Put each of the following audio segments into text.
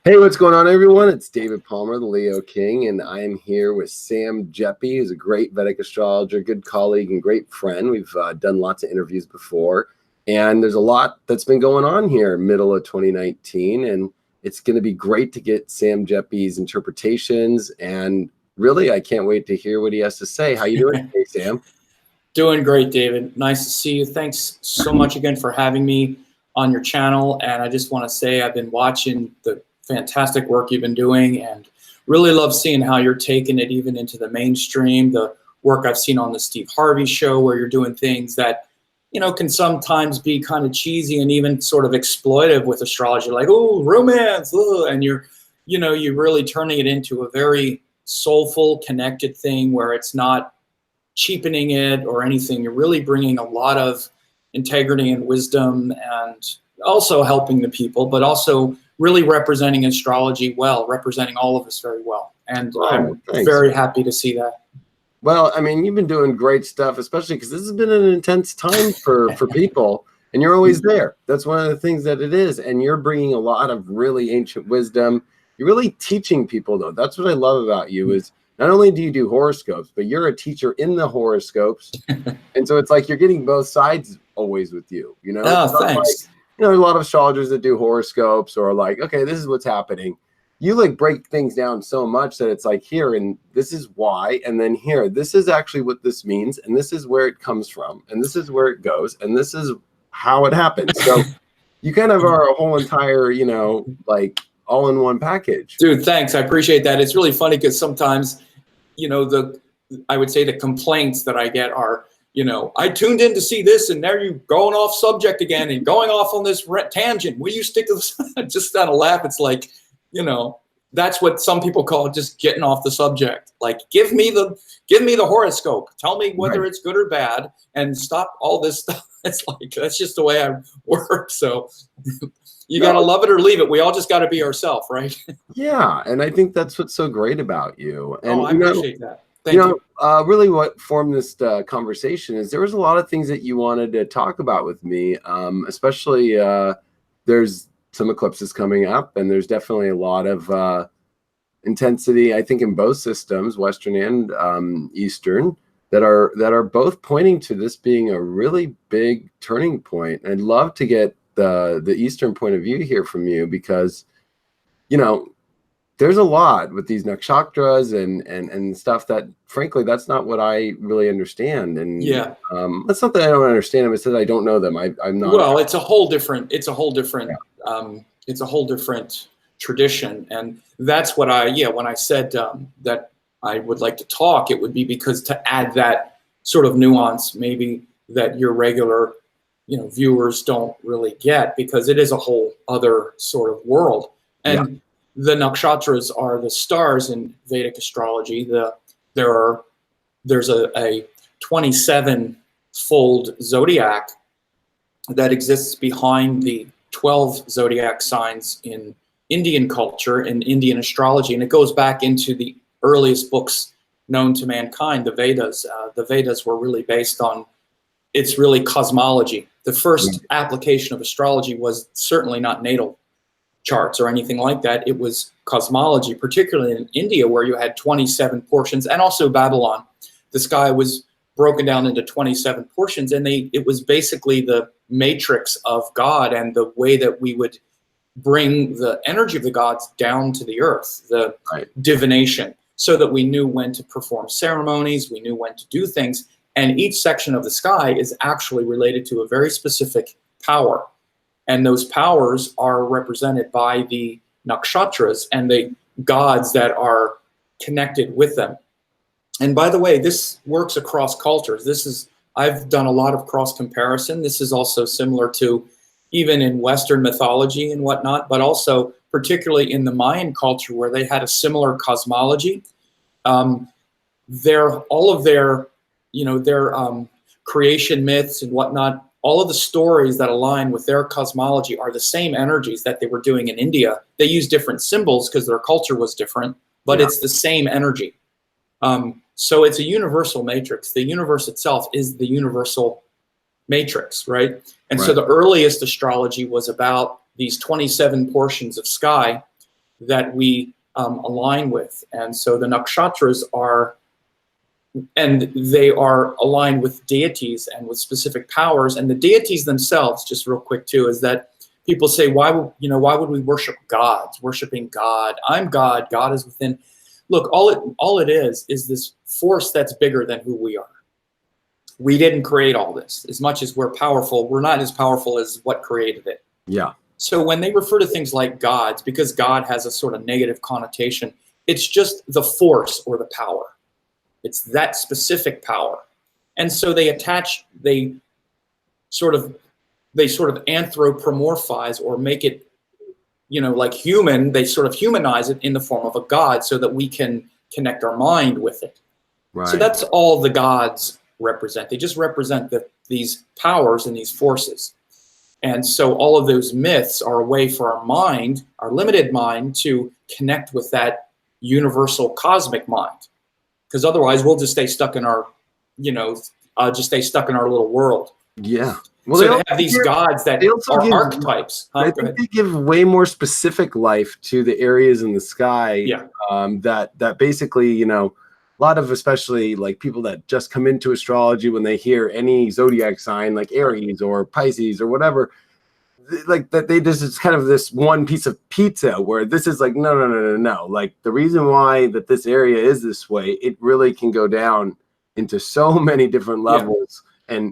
Hey, what's going on, everyone? It's David Palmer, the Leo King, and I am here with Sam Geppi, who's a great Vedic astrologer, good colleague, and great friend. We've done lots of interviews before, and there's a lot that's been going on here middle of 2019, and it's going to be great to get Sam Geppi's interpretations, and really, I can't wait to hear what he has to say. How you doing today, Sam? Doing great, David. Nice to see you. Thanks so much again for having me on your channel, and I just want to say I've been watching the fantastic work you've been doing and really love seeing how you're taking it even into the mainstream. The work I've seen on the Steve Harvey show where you're doing things that, can sometimes be kind of cheesy and even sort of exploitive with astrology, like, oh, romance, and you're really turning it into a very soulful, connected thing where it's not cheapening it or anything. You're really bringing a lot of integrity and wisdom and also helping the people, but also really representing astrology well, representing all of us very well. And I'm very happy to see that. Well, I mean, you've been doing great stuff, especially because this has been an intense time for people, and you're always there. That's one of the things that it is. And you're bringing a lot of really ancient wisdom. You're really teaching people, though. That's what I love about you is not only do you do horoscopes, but you're a teacher in the horoscopes. And so it's like you're getting both sides always with you, Oh, thanks. There's a lot of astrologers that do horoscopes or like, okay, this is what's happening. You like break things down so much that it's like here, and this is why, and then here, this is actually what this means, and this is where it comes from, and this is where it goes, and this is how it happens. So you kind of are a whole entire, like all in one package. Dude, thanks. I appreciate that. It's really funny because sometimes, I would say the complaints that I get are, I tuned in to see this, and now you're going off subject again and going off on this tangent. Will you stick to this? Just kind of laugh. It's like, that's what some people call just getting off the subject. Like, give me the horoscope. Tell me whether it's good or bad, and stop all this stuff. It's like that's just the way I work. So you got to love it or leave it. We all just got to be ourselves, right? Yeah, and I think that's what's so great about you. And I appreciate that. Thank you. Really what formed this conversation is there was a lot of things that you wanted to talk about with me, especially there's some eclipses coming up, and there's definitely a lot of intensity, I think, in both systems, Western and Eastern, that are both pointing to this being a really big turning point. And I'd love to get the Eastern point of view here from you because, there's a lot with these nakshatras and stuff that, frankly, that's not what I really understand. And yeah, that's not that I don't understand them; it's that I don't know them. I'm not. Well, it's a whole different tradition, and that's what when I said that I would like to talk, it would be because to add that sort of nuance, maybe that your regular, viewers don't really get, because it is a whole other sort of world. And the nakshatras are the stars in Vedic astrology. There's a 27-fold zodiac that exists behind the 12 zodiac signs in Indian culture and Indian astrology, and it goes back into the earliest books known to mankind, the Vedas. The Vedas were really based on, it's really cosmology. The first application of astrology was certainly not natal charts or anything like that. It was cosmology, particularly in India, where you had 27 portions, and also Babylon. The sky was broken down into 27 portions, and it was basically the matrix of God and the way that we would bring the energy of the gods down to the earth, the divination, so that we knew when to perform ceremonies, we knew when to do things, and each section of the sky is actually related to a very specific power. And those powers are represented by the nakshatras and the gods that are connected with them. And by the way, this works across cultures. I've done a lot of cross comparison. This is also similar to even in Western mythology and whatnot, but also particularly in the Mayan culture where they had a similar cosmology. All of their creation myths and whatnot, all of the stories that align with their cosmology are the same energies that they were doing in India. They use different symbols because their culture was different, but it's the same energy. So it's a universal matrix. The universe itself is the universal matrix, right? And so the earliest astrology was about these 27 portions of sky that we align with. And so the Nakshatras are, and they are aligned with deities and with specific powers. And the deities themselves, just real quick too, is that people say, why would we worship gods? Worshiping God. I'm God. God is within. Look, all it is this force that's bigger than who we are. We didn't create all this. As much as we're powerful, we're not as powerful as what created it. Yeah. So when they refer to things like gods, because God has a sort of negative connotation, it's just the force or the power. It's that specific power. And so they sort of anthropomorphize or make it, like human. They sort of humanize it in the form of a god so that we can connect our mind with it. Right. So that's all the gods represent. They just represent these powers and these forces. And so all of those myths are a way for our mind, our limited mind, to connect with that universal cosmic mind. Because otherwise we'll just stay stuck in our, little world. Yeah. Well, so they have these gods that are archetypes. I think they give way more specific life to the areas in the sky. Yeah. That basically, a lot of, especially like people that just come into astrology, when they hear any zodiac sign like Aries or Pisces or whatever, like that it's kind of this one piece of pizza, where this is like, no. Like the reason why that this area is this way, it really can go down into so many different levels. Yeah.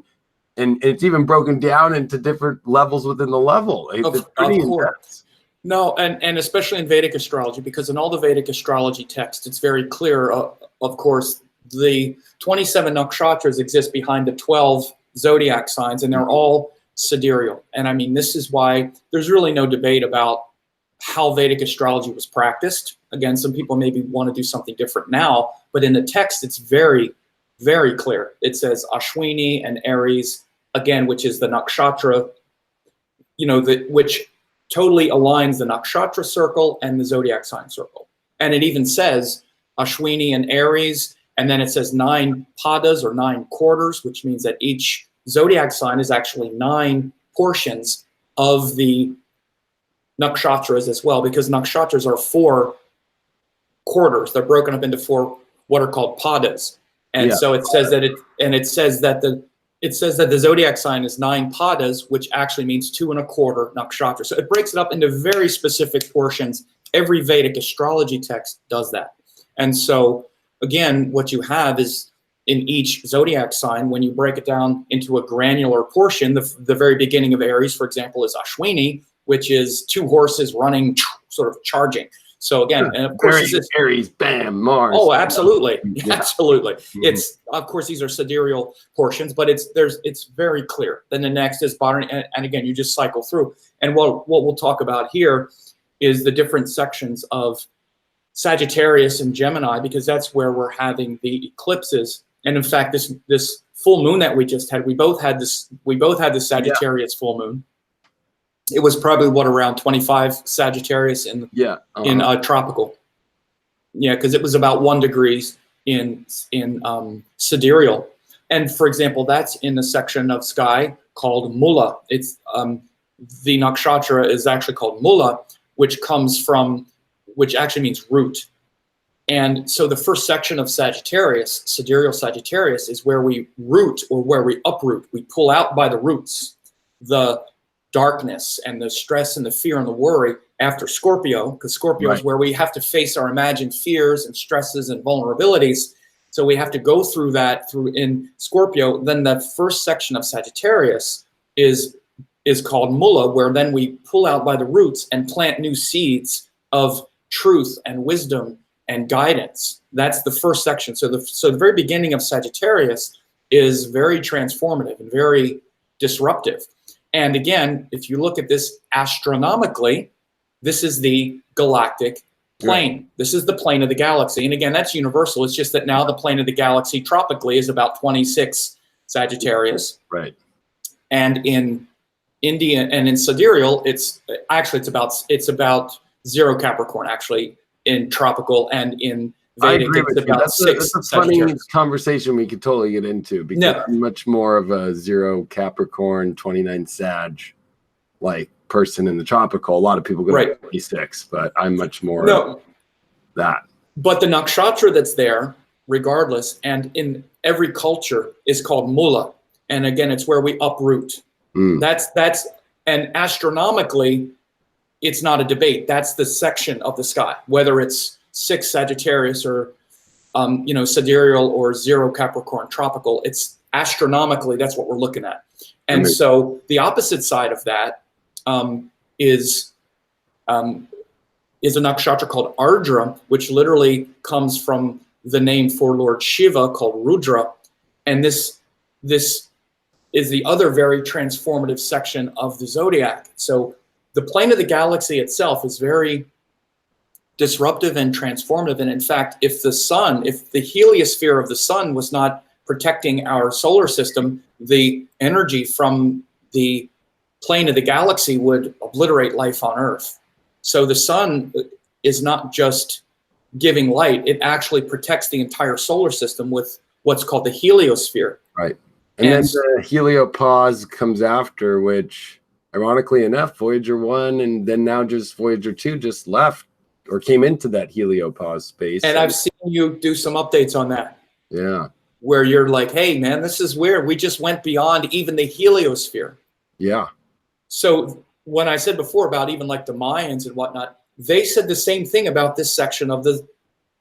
And it's even broken down into different levels within the level. It's pretty intense. No, and especially in Vedic astrology, because in all the Vedic astrology texts, it's very clear, of course, the 27 nakshatras exist behind the 12 zodiac signs, and they're all sidereal. And I mean, this is why there's really no debate about how Vedic astrology was practiced. Again, some people maybe want to do something different now, but in the text, it's very, very clear. It says Ashwini and Aries, again, which is the nakshatra, which totally aligns the nakshatra circle and the zodiac sign circle. And it even says Ashwini and Aries, and then it says 9 padas or 9 quarters, which means that each zodiac sign is actually 9 portions of the nakshatras as well, because nakshatras are 4 quarters. They're broken up into 4 what are called padas. And so it says that it says that the zodiac sign is 9 padas, which actually means 2 1/4 nakshatra. So it breaks it up into very specific portions. Every Vedic astrology text does that. And so, again, what you have is in each zodiac sign, when you break it down into a granular portion, the very beginning of Aries, for example, is Ashwini, which is 2 horses running, sort of charging. So again, and of course, this is Aries, bam, Mars. Oh, absolutely, Yeah. absolutely. Mm-hmm. It's, of course, these are sidereal portions, but it's very clear. Then the next is brightening, and again, you just cycle through. And what we'll talk about here is the different sections of Sagittarius and Gemini, because that's where we're having the eclipses. And in fact, this full moon that we just had, we both had this Sagittarius full moon. It was probably around 25 Sagittarius in tropical. Yeah, because it was about 1 degree in sidereal. And for example, that's in the section of sky called Mula. It's the nakshatra is actually called Mula, which actually means root. And so the first section of Sagittarius, sidereal Sagittarius, is where we root, or where we uproot. We pull out by the roots the darkness and the stress and the fear and the worry after Scorpio, because Scorpio is where we have to face our imagined fears and stresses and vulnerabilities. So we have to go through that in Scorpio. Then the first section of Sagittarius is called Mula, where then we pull out by the roots and plant new seeds of truth and wisdom and guidance. That's the first section. So the very beginning of Sagittarius is very transformative and very disruptive. And again, if you look at this astronomically, this is the galactic plane. Right. This is the plane of the galaxy. And again, that's universal. It's just that now the plane of the galaxy tropically is about 26 Sagittarius. Right. And in India and in sidereal, it's about 0 Capricorn actually in tropical, and in Vedic it's about 6. That's a funny conversation we could totally get into, because I'm much more of a 0 Capricorn, 29 Sag, like person in the tropical. A lot of people go Right. to 26, but I'm much more No, that. but the nakshatra that's there, regardless, and in every culture is called mula. And again, it's where we uproot. That's and astronomically, it's not a debate. That's the section of the sky, whether it's 6 Sagittarius or sidereal or 0 Capricorn tropical. It's astronomically, that's what we're looking at. And so the opposite side of that is a nakshatra called Ardra, which literally comes from the name for Lord Shiva called Rudra. And this is the other very transformative section of the zodiac. So the plane of the galaxy itself is very disruptive and transformative. And in fact, if the heliosphere of the sun was not protecting our solar system, the energy from the plane of the galaxy would obliterate life on Earth. So the sun is not just giving light, it actually protects the entire solar system with what's called the heliosphere. Right. And then the heliopause comes after, which ironically enough, Voyager 1 and then now just Voyager 2 just left or came into that heliopause space. And I've seen you do some updates on that. Yeah. Where you're like, hey, man, this is weird. We just went beyond even the heliosphere. Yeah. So when I said before about even like the Mayans and whatnot, they said the same thing about this section of the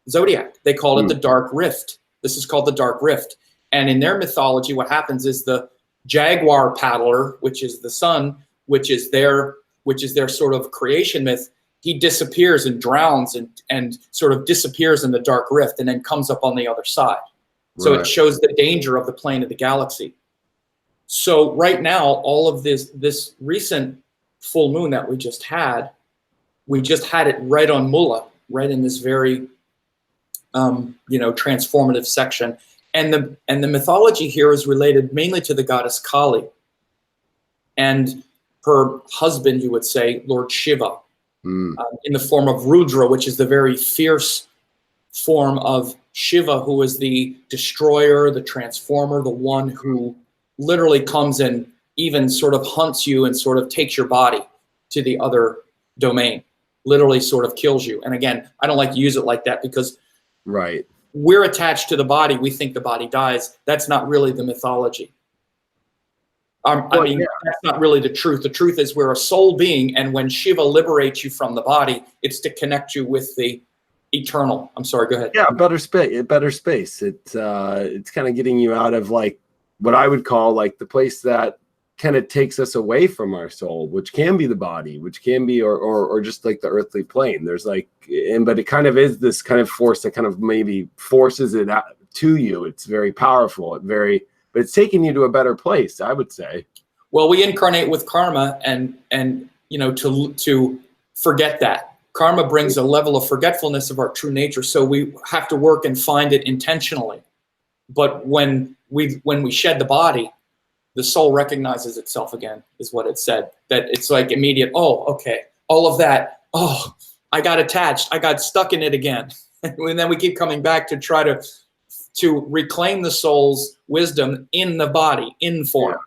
zodiac. They called it the Dark Rift. This is called the Dark Rift. And in their mythology, what happens is the jaguar paddler, which is the sun, which is their sort of creation myth, he disappears and drowns and sort of disappears in the Dark Rift and then comes up on the other side. So it shows the danger of the plane of the galaxy. So right now, all of this recent full moon that we just had it right on Mula, right in this very transformative section. And the mythology here is related mainly to the goddess Kali and her husband, you would say, Lord Shiva, in the form of Rudra, which is the very fierce form of Shiva, who is the destroyer, the transformer, the one who literally comes and even sort of hunts you and sort of takes your body to the other domain, literally sort of kills you. And again, I don't like to use it like that because we're attached to the body. We think the body dies. That's not really the mythology. That's not really the truth. The truth is we're a soul being, and when Shiva liberates you from the body, it's to connect you with the eternal. I'm sorry, go ahead. Yeah, better space. It's kind of getting you out of like what I would call like the place that kind of takes us away from our soul, which can be the body, which can be or just like the earthly plane. There's like, but it kind of is this kind of force that kind of maybe forces it out to you. It's very powerful, but it's taking you to a better place, I would say. Well, we incarnate with karma and to forget that. Karma brings a level of forgetfulness of our true nature, so we have to work and find it intentionally. But when we shed the body, the soul recognizes itself again, is what it said. That it's like immediate, oh, okay, all of that, oh, I got attached, I got stuck in it again. And then we keep coming back to try to reclaim the soul's wisdom in the body, in form. Yeah.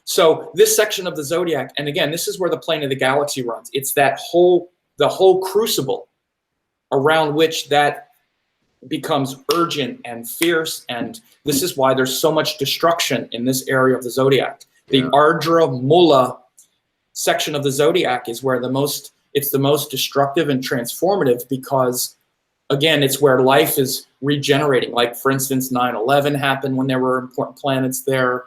So this section of the zodiac, and again, this is where the plane of the galaxy runs. It's the whole crucible around which that becomes urgent and fierce, and this is why there's so much destruction in this area of the zodiac. The Ardra Mula section of the zodiac is where it's the most destructive and transformative, because again, it's where life is regenerating. Like for instance, 9/11 happened when there were important planets there.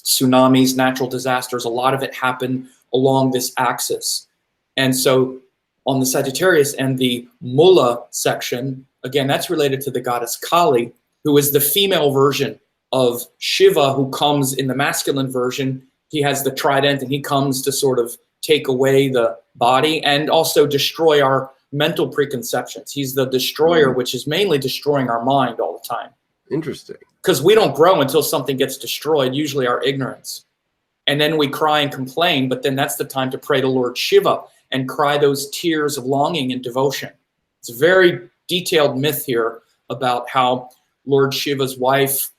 Tsunamis, natural disasters, a lot of it happened along this axis. And so on the Sagittarius and the Mula section, again, that's related to the goddess Kali, who is the female version of Shiva, who comes in the masculine version. He has the trident and he comes to sort of take away the body and also destroy our mental preconceptions. He's the destroyer, which is mainly destroying our mind all the time. Interesting. Because we don't grow until something gets destroyed, usually our ignorance. And then we cry and complain, but then that's the time to pray to Lord Shiva and cry those tears of longing and devotion. It's a very detailed myth here about how Lord Shiva's wife,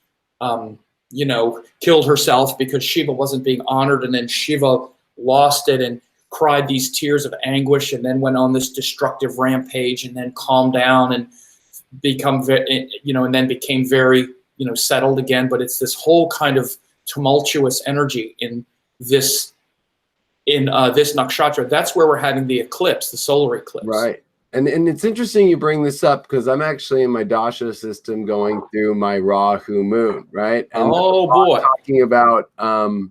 killed herself because Shiva wasn't being honored, and then Shiva lost it, and cried these tears of anguish and then went on this destructive rampage and then calmed down and became very, settled again. But it's this whole kind of tumultuous energy in this nakshatra. That's where we're having the eclipse, the solar eclipse. Right. And it's interesting you bring this up because I'm actually in my dasha system going through my Rahu moon, right? And boy, talking about whether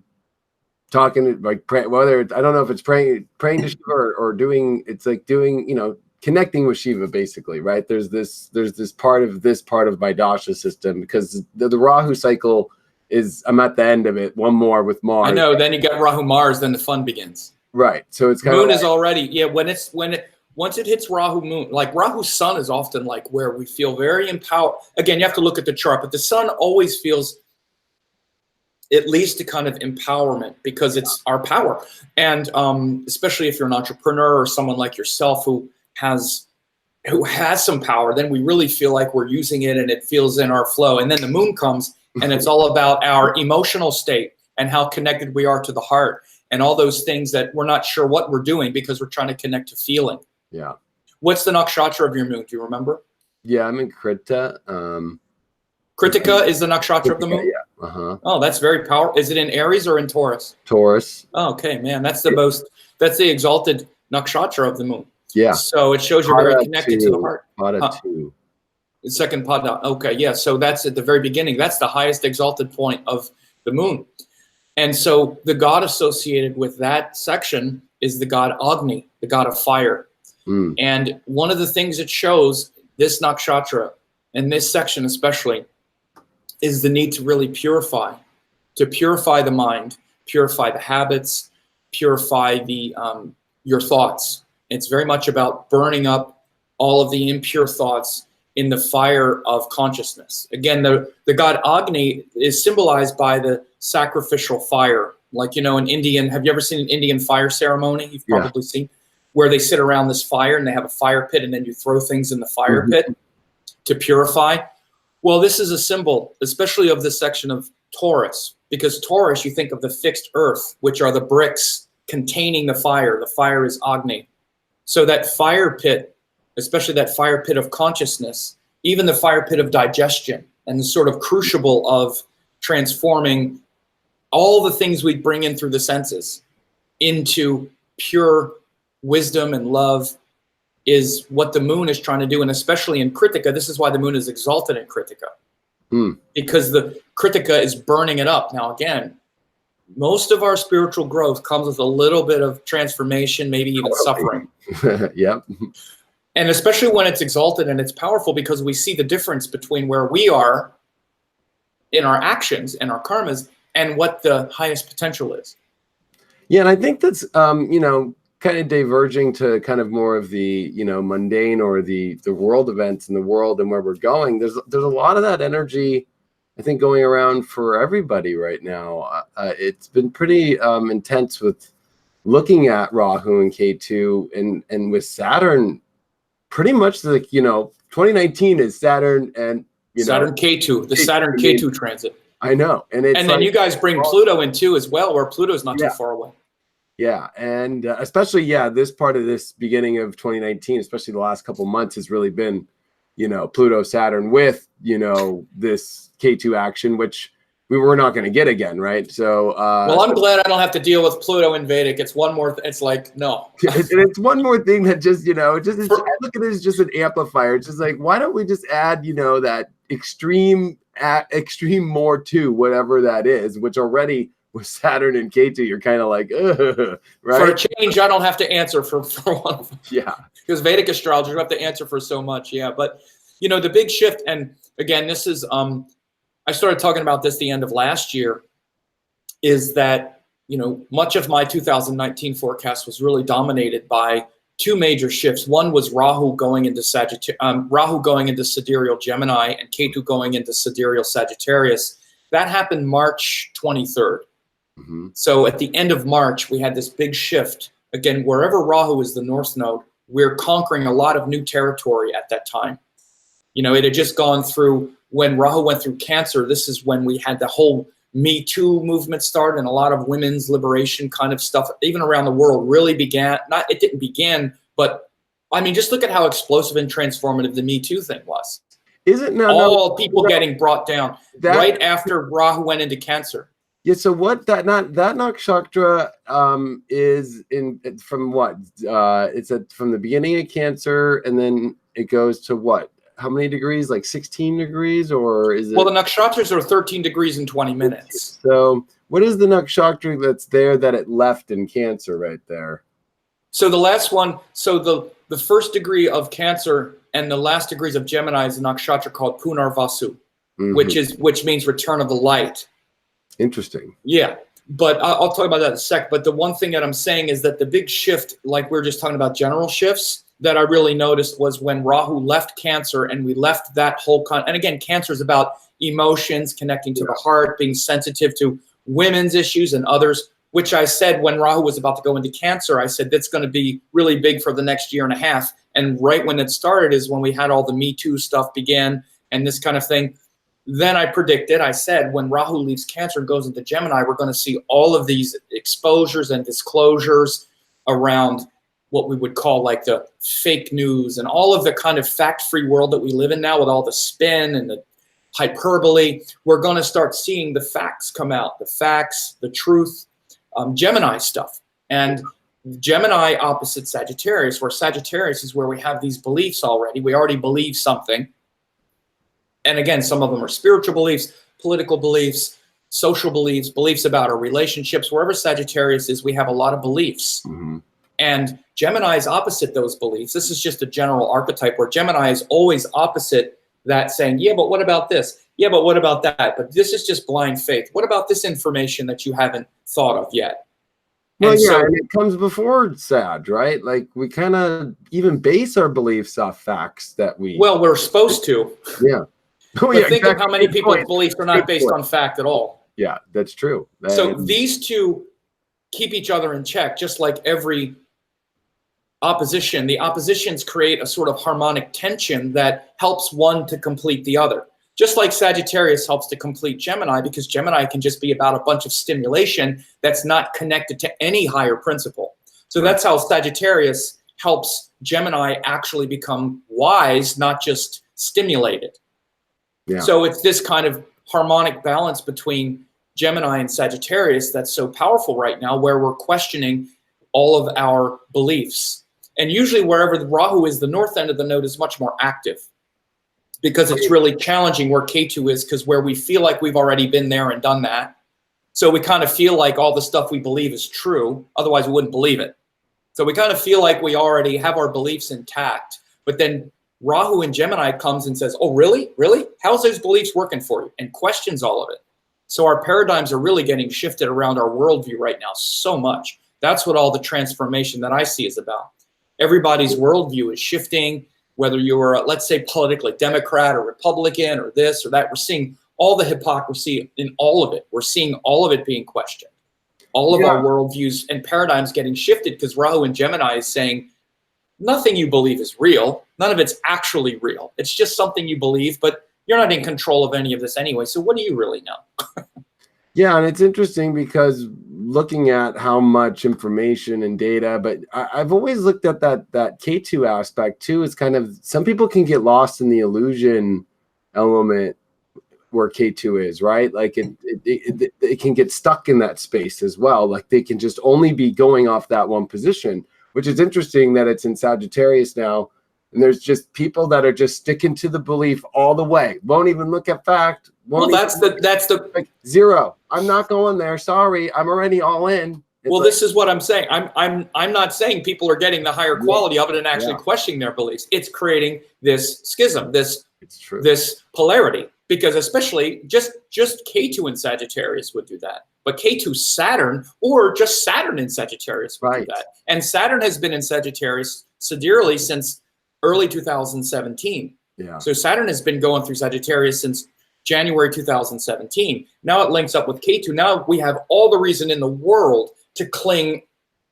I don't know if it's praying to Shiva or doing, it's like doing, connecting with Shiva basically, right? There's this part of my dasha system because the Rahu cycle is, I'm at the end of it, one more with Mars. I know, then you got Rahu Mars, then the fun begins. Right. So it's kind moon of is already, once it hits Rahu moon, like Rahu sun is often like where we feel very empowered. Again, you have to look at the chart, but the sun always feels at least a kind of empowerment because it's our power. And especially if you're an entrepreneur or someone like yourself who has some power, then we really feel like we're using it and it feels in our flow. And then the moon comes and it's all about our emotional state and how connected we are to the heart and all those things that we're not sure what we're doing because we're trying to connect to feeling. Yeah. What's the nakshatra of your moon? Do you remember? Yeah, I'm in Krita. Kritika is the nakshatra of the moon? Yeah. Uh-huh. Oh, that's very powerful. Is it in Aries or in Taurus? Taurus. Oh, okay, man. That's the exalted nakshatra of the moon. Yeah. So it shows you're very connected to the heart. Pada 2. The second pada. Okay, yeah. So that's at the very beginning. That's the highest exalted point of the moon. And so the god associated with that section is the god Agni, the god of fire. Mm. And one of the things it shows, this nakshatra, and this section especially, is the need to really purify the mind, purify the habits, purify your thoughts. It's very much about burning up all of the impure thoughts in the fire of consciousness. Again, the god Agni is symbolized by the sacrificial fire. Like, in Indian, have you ever seen an Indian fire ceremony? You've probably seen, where they sit around this fire and they have a fire pit and then you throw things in the fire pit to purify. Well, this is a symbol, especially of this section of Taurus, because Taurus, you think of the fixed earth, which are the bricks containing the fire. The fire is Agni. So that fire pit, especially that fire pit of consciousness, even the fire pit of digestion and the sort of crucible of transforming all the things we bring in through the senses into pure wisdom and love is what the moon is trying to do. And especially in Kritika, this is why the moon is exalted in Kritika, because the Kritika is burning it up. Now, again, most of our spiritual growth comes with a little bit of transformation, maybe even suffering. Yep. And especially when it's exalted and it's powerful, because we see the difference between where we are in our actions and our karmas and what the highest potential is. Yeah, and I think that's, kind of diverging to kind of more of the, mundane or the world events in the world and where we're going. There's a lot of that energy, I think, going around for everybody right now. It's been pretty intense with looking at Rahu and Ketu and with Saturn, pretty much like, 2019 is Saturn and, Saturn Ketu, the Saturn Ketu transit. I know. And then you guys bring Pluto in too as well, where Pluto's not too far away. Yeah. And especially, this part of this beginning of 2019, especially the last couple of months, has really been, Pluto, Saturn with, this K2 action, which we were not going to get again. Right. So, well, I'm glad I don't have to deal with Pluto in Vedic. It's one more, it's like, no. It's one more thing that just, I look at it as just an amplifier. It's just like, why don't we just add, that extreme more to whatever that is, which already with Saturn and Ketu, you're kind of like, right? For a change, I don't have to answer for one of them. Yeah. Because Vedic astrology, you have to answer for so much. Yeah. But, the big shift, and again, this is, I started talking about this the end of last year, is that, much of my 2019 forecast was really dominated by two major shifts. One was Rahu going into sidereal Gemini and Ketu going into sidereal Sagittarius. That happened March 23rd. Mm-hmm. So at the end of March, we had this big shift. Again, wherever Rahu is the north node, we're conquering a lot of new territory at that time. It had just gone through, when Rahu went through Cancer, this is when we had the whole Me Too movement started, and a lot of women's liberation kind of stuff, even around the world, really began. It didn't begin, but I mean, just look at how explosive and transformative the Me Too thing was. Is it now? All people getting brought down right after Rahu went into Cancer. Yeah. So what that nakshatra is from what? It's from the beginning of Cancer, and then it goes to what? How many degrees? Like 16 degrees, or is it? Well, the nakshatras are 13 degrees and 20 minutes. So what is the nakshatra that's there that it left in Cancer right there? So the last one, so the first degree of Cancer and the last degrees of Gemini is a nakshatra called Punarvasu, which means return of the light. Interesting. Yeah, but I'll talk about that in a sec. But the one thing that I'm saying is that the big shift, like we were just talking about general shifts, that I really noticed was when Rahu left Cancer and we left that whole and again, Cancer is about emotions, connecting to the heart, being sensitive to women's issues and others, which I said when Rahu was about to go into Cancer, I said that's going to be really big for the next year and a half. And right when it started is when we had all the Me Too stuff began and this kind of thing. Then I predicted, I said, when Rahu leaves Cancer and goes into Gemini, we're going to see all of these exposures and disclosures around what we would call like the fake news and all of the kind of fact-free world that we live in now with all the spin and the hyperbole. We're going to start seeing the facts come out, the facts, the truth, Gemini stuff. And Gemini opposite Sagittarius, where Sagittarius is where we have these beliefs already. We already believe something. And again, some of them are spiritual beliefs, political beliefs, social beliefs, beliefs about our relationships. Wherever Sagittarius is, we have a lot of beliefs. And Gemini is opposite those beliefs. This is just a general archetype where Gemini is always opposite that, saying, yeah, but what about this? Yeah, but what about that? But this is just blind faith. What about this information that you haven't thought of yet? Well, and it comes before Sag, right? Like we kind of even base our beliefs off facts that we... Well, we're supposed to. Yeah. But think of how many people's beliefs are not based on fact at all. Yeah, that's true. So these two keep each other in check, just like every opposition. The oppositions create a sort of harmonic tension that helps one to complete the other. Just like Sagittarius helps to complete Gemini, because Gemini can just be about a bunch of stimulation that's not connected to any higher principle. So that's how Sagittarius helps Gemini actually become wise, not just stimulated. Yeah. So it's this kind of harmonic balance between Gemini and Sagittarius that's so powerful right now, where we're questioning all of our beliefs. And usually wherever the Rahu is, the north end of the node is much more active, because it's really challenging where Ketu is, because where we feel like we've already been there and done that. So we kind of feel like all the stuff we believe is true. Otherwise, we wouldn't believe it. So we kind of feel like we already have our beliefs intact. But then Rahu in Gemini comes and says, oh, really? Really? How's those beliefs working for you? And questions all of it. So our paradigms are really getting shifted around our worldview right now so much. That's what all the transformation that I see is about. Everybody's worldview is shifting, whether you're, let's say, politically Democrat or Republican or this or that. We're seeing all the hypocrisy in all of it. We're seeing all of it being questioned. All of our worldviews and paradigms getting shifted, because Rahu in Gemini is saying, nothing you believe is real. None of it's actually real. It's just something you believe, but you're not in control of any of this anyway. So what do you really know? Yeah, and it's interesting because looking at how much information and data, but I've always looked at that K2 aspect too. Is kind of, some people can get lost in the illusion element where K2 is, right? Like it can get stuck in that space as well. Like they can just only be going off that one position, which is interesting that it's in Sagittarius now. And there's just people that are just sticking to the belief all the way. Won't even look at fact. Well, that's the like zero. I'm not going there. Sorry, I'm already all in. Well, this is what I'm saying. I'm not saying people are getting the higher quality of it and actually questioning their beliefs. It's creating this schism, this polarity, because especially just K2 in Sagittarius would do that. But K2 Saturn, or just Saturn in Sagittarius would do that. And Saturn has been in Sagittarius sidereally since early 2017. Yeah. So Saturn has been going through Sagittarius since January 2017. Now it links up with K2. Now we have all the reason in the world to cling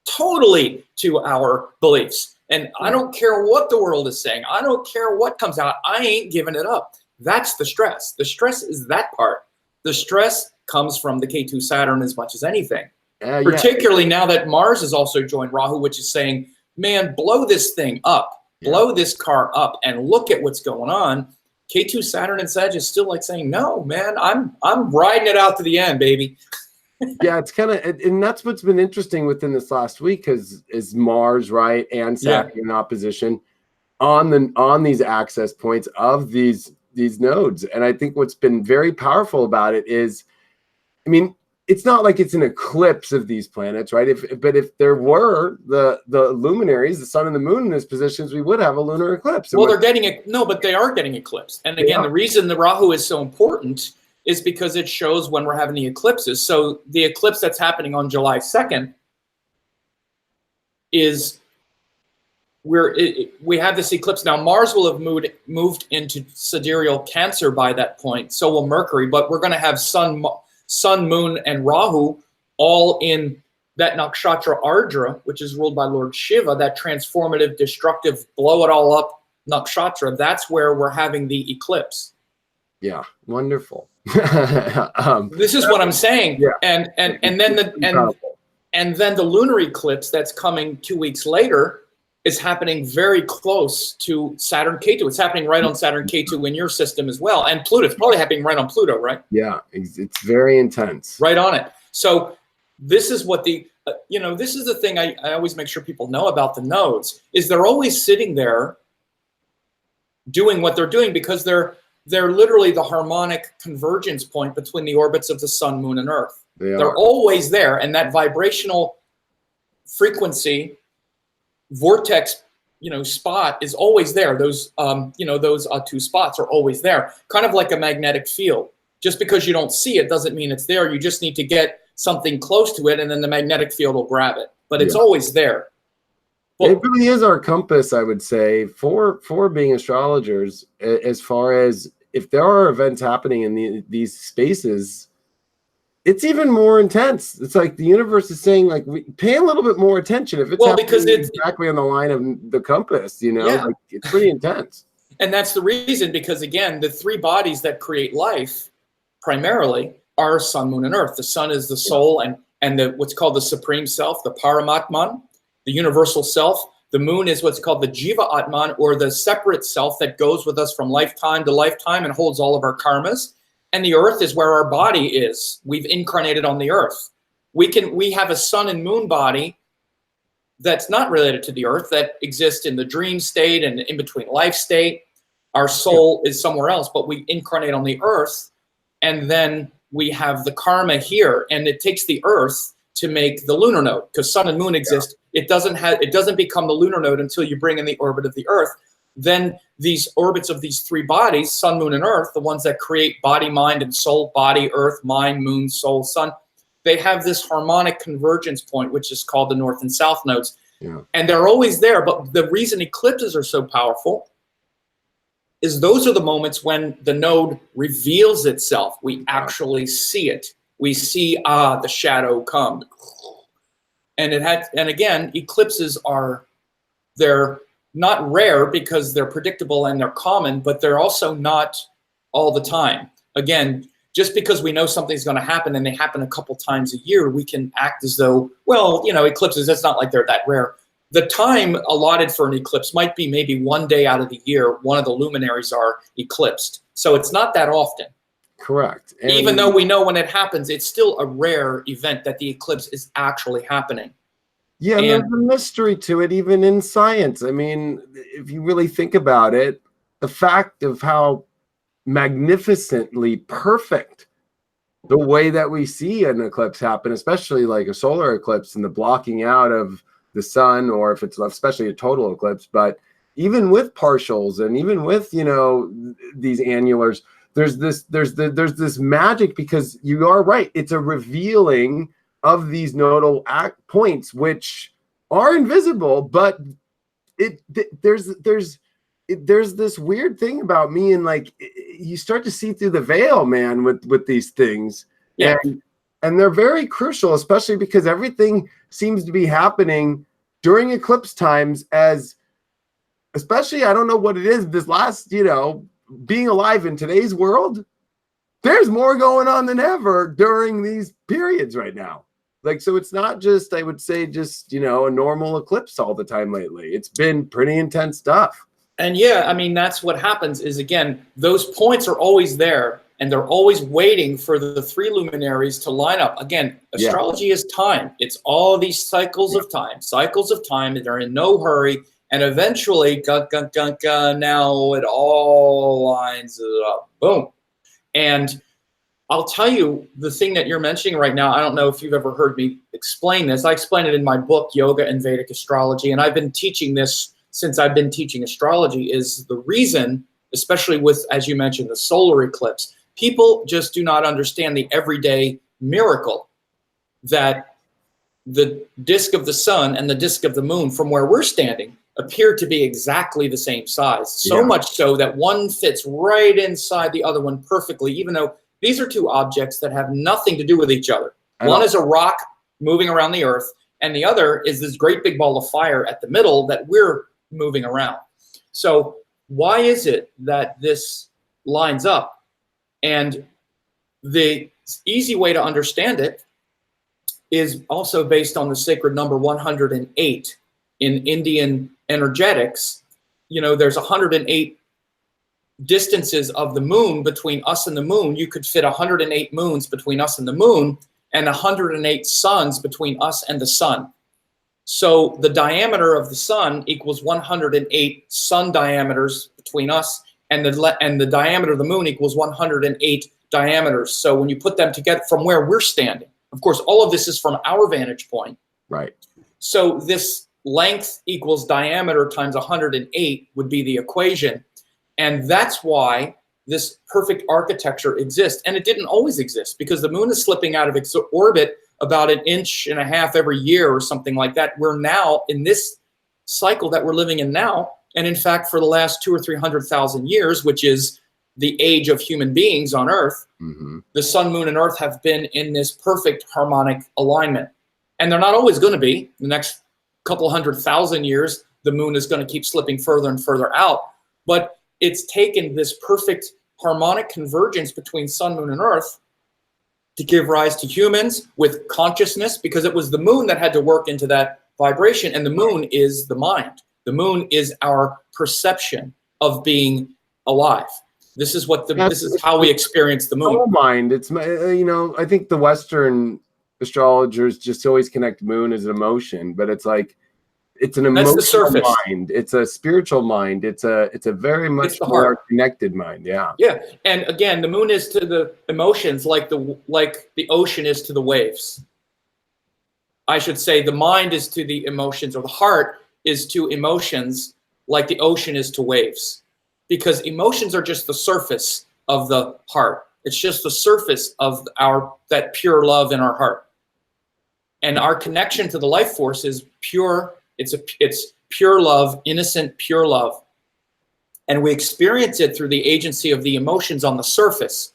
totally to our beliefs. And I don't care what the world is saying. I don't care what comes out. I ain't giving it up. That's the stress. The stress is that part. The stress comes from the K2 Saturn as much as anything. Yeah. Particularly now that Mars has also joined Rahu, which is saying, man, blow this thing up, blow this car up, and look at what's going on. K2 Saturn and Sag is still like saying, no, man, I'm riding it out to the end, baby. Yeah, it's kind of, and that's what's been interesting within this last week, because is Mars, right, and Saturn in opposition on these access points of these nodes. And I think what's been very powerful about it is, I mean, it's not like it's an eclipse of these planets, right? But if there were the luminaries, the sun and the moon in these positions, we would have a lunar eclipse. Well, they're getting it. No, but they are getting eclipsed. And again, the reason the Rahu is so important is because it shows when we're having the eclipses. So the eclipse that's happening on July 2nd is we have this eclipse. Now, Mars will have moved into sidereal Cancer by that point. So will Mercury, but we're going to have Sun, Moon, and Rahu all in that Nakshatra Ardra, which is ruled by Lord Shiva, that transformative, destructive, blow it all up Nakshatra. That's where we're having the eclipse. Yeah, wonderful. This is what I'm saying. Yeah. And then the lunar eclipse that's coming 2 weeks later is happening very close to Saturn K2. It's happening right on Saturn K2 in your system as well. And Pluto, it's probably happening right on Pluto, right? Yeah, it's very intense. Right on it. So this is what this is the thing I always make sure people know about the nodes, is they're always sitting there doing what they're doing because they're literally the harmonic convergence point between the orbits of the sun, moon, and earth. They're always there. And that vibrational frequency vortex, spot is always there. Those, those two spots are always there, kind of like a magnetic field. Just because you don't see it doesn't mean it's there. You just need to get something close to it, and then the magnetic field will grab it. But it's always there. Well, it really is our compass, I would say, for being astrologers, as far as if there are events happening in these spaces, it's even more intense. It's like the universe is saying, like, pay a little bit more attention. If it's because it's exactly on the line of the compass, like, it's pretty intense. And that's the reason, because again, the three bodies that create life primarily are sun, moon, and earth. The sun is the soul and the what's called the supreme self, the Paramatman, the universal self. The moon is what's called the Jiva Atman, or the separate self that goes with us from lifetime to lifetime and holds all of our karmas. And the earth is where our body is. We've incarnated on the earth. We have a sun and moon body that's not related to the earth, that exists in the dream state and in between life state. Our soul is somewhere else, but we incarnate on the earth, and then we have the karma here, and it takes the earth to make the lunar node, because sun and moon exist. It doesn't become the lunar node until you bring in the orbit of the earth. Then these orbits of these three bodies, sun, moon, and earth, the ones that create body, mind, and soul, body, earth, mind, moon, soul, sun, they have this harmonic convergence point, which is called the north and south nodes. Yeah. And they're always there. But the reason eclipses are so powerful is those are the moments when the node reveals itself. We actually see it. We see, the shadow come. And again, eclipses they're not rare because they're predictable and they're common, but they're also not all the time. Again, just because we know something's going to happen and they happen a couple times a year, we can act as though, eclipses, it's not like they're that rare. The time allotted for an eclipse might be maybe one day out of the year, one of the luminaries are eclipsed. So it's not that often. Correct. And even though we know when it happens, it's still a rare event that the eclipse is actually happening. Yeah, and there's a mystery to it, even in science. I mean, if you really think about it, the fact of how magnificently perfect the way that we see an eclipse happen, especially like a solar eclipse and the blocking out of the sun, or if it's especially a total eclipse, but even with partials and even with, these annulars, there's this magic, because you are right. It's a revealing of these nodal points, which are invisible, but there's this weird thing about me, and like you start to see through the veil, man, with these things. Yeah. And they're very crucial, especially because everything seems to be happening during eclipse times, especially, I don't know what it is, this last, being alive in today's world, there's more going on than ever during these periods right now. Like, so it's not just, I would say, just, you know, a normal eclipse all the time lately. It's been pretty intense stuff. And yeah, I mean, that's what happens is, again, those points are always there, and they're always waiting for the three luminaries to line up. Again, astrology is time. It's all these cycles of time, and they're in no hurry. And eventually, now it all lines up. Boom. And I'll tell you the thing that you're mentioning right now. I don't know if you've ever heard me explain this. I explain it in my book, Yoga and Vedic Astrology. And I've been teaching this since I've been teaching astrology. Is the reason, especially with, as you mentioned, the solar eclipse, people just do not understand the everyday miracle that the disk of the sun and the disk of the moon from where we're standing appear to be exactly the same size. So much so that one fits right inside the other one perfectly, even though these are two objects that have nothing to do with each other. One is a rock moving around the earth, and the other is this great big ball of fire at the middle that we're moving around. So why is it that this lines up? And the easy way to understand it is also based on the sacred number 108 in Indian energetics. You know, there's 108 distances of the moon between us and the moon. You could fit 108 moons between us and the moon, and 108 suns between us and the sun. So the diameter of the sun equals 108 sun diameters between us, and the diameter of the moon equals 108 diameters. So when you put them together from where we're standing, of course, all of this is from our vantage point. Right. So this length equals diameter times 108 would be the equation. And that's why this perfect architecture exists. And it didn't always exist, because the moon is slipping out of its orbit about 1.5 inches every year or something like that. We're now in this cycle that we're living in now. And in fact, for the last 200,000 or 300,000 years, which is the age of human beings on Earth, the sun, moon, and Earth have been in this perfect harmonic alignment. And they're not always going to be. The next couple 100,000 years, the moon is going to keep slipping further and further out. But it's taken this perfect harmonic convergence between sun, moon, and Earth to give rise to humans with consciousness, because it was the moon that had to work into that vibration. And the moon is the mind. The moon is our perception of being alive. This is what this is how we experience the moon. Mind. It's, you know, I think the Western astrologers just always connect moon as an emotion, but it's like, it's an emotional mind. It's a spiritual mind. It's a very much more connected mind. Yeah. Yeah. And again, the moon is to the emotions like the ocean is to the waves. I should say the mind is to the emotions, or the heart is to emotions like the ocean is to waves. Because emotions are just the surface of the heart. It's just the surface of that pure love in our heart. And our connection to the life force is pure. It's pure love, innocent, pure love. And we experience it through the agency of the emotions on the surface.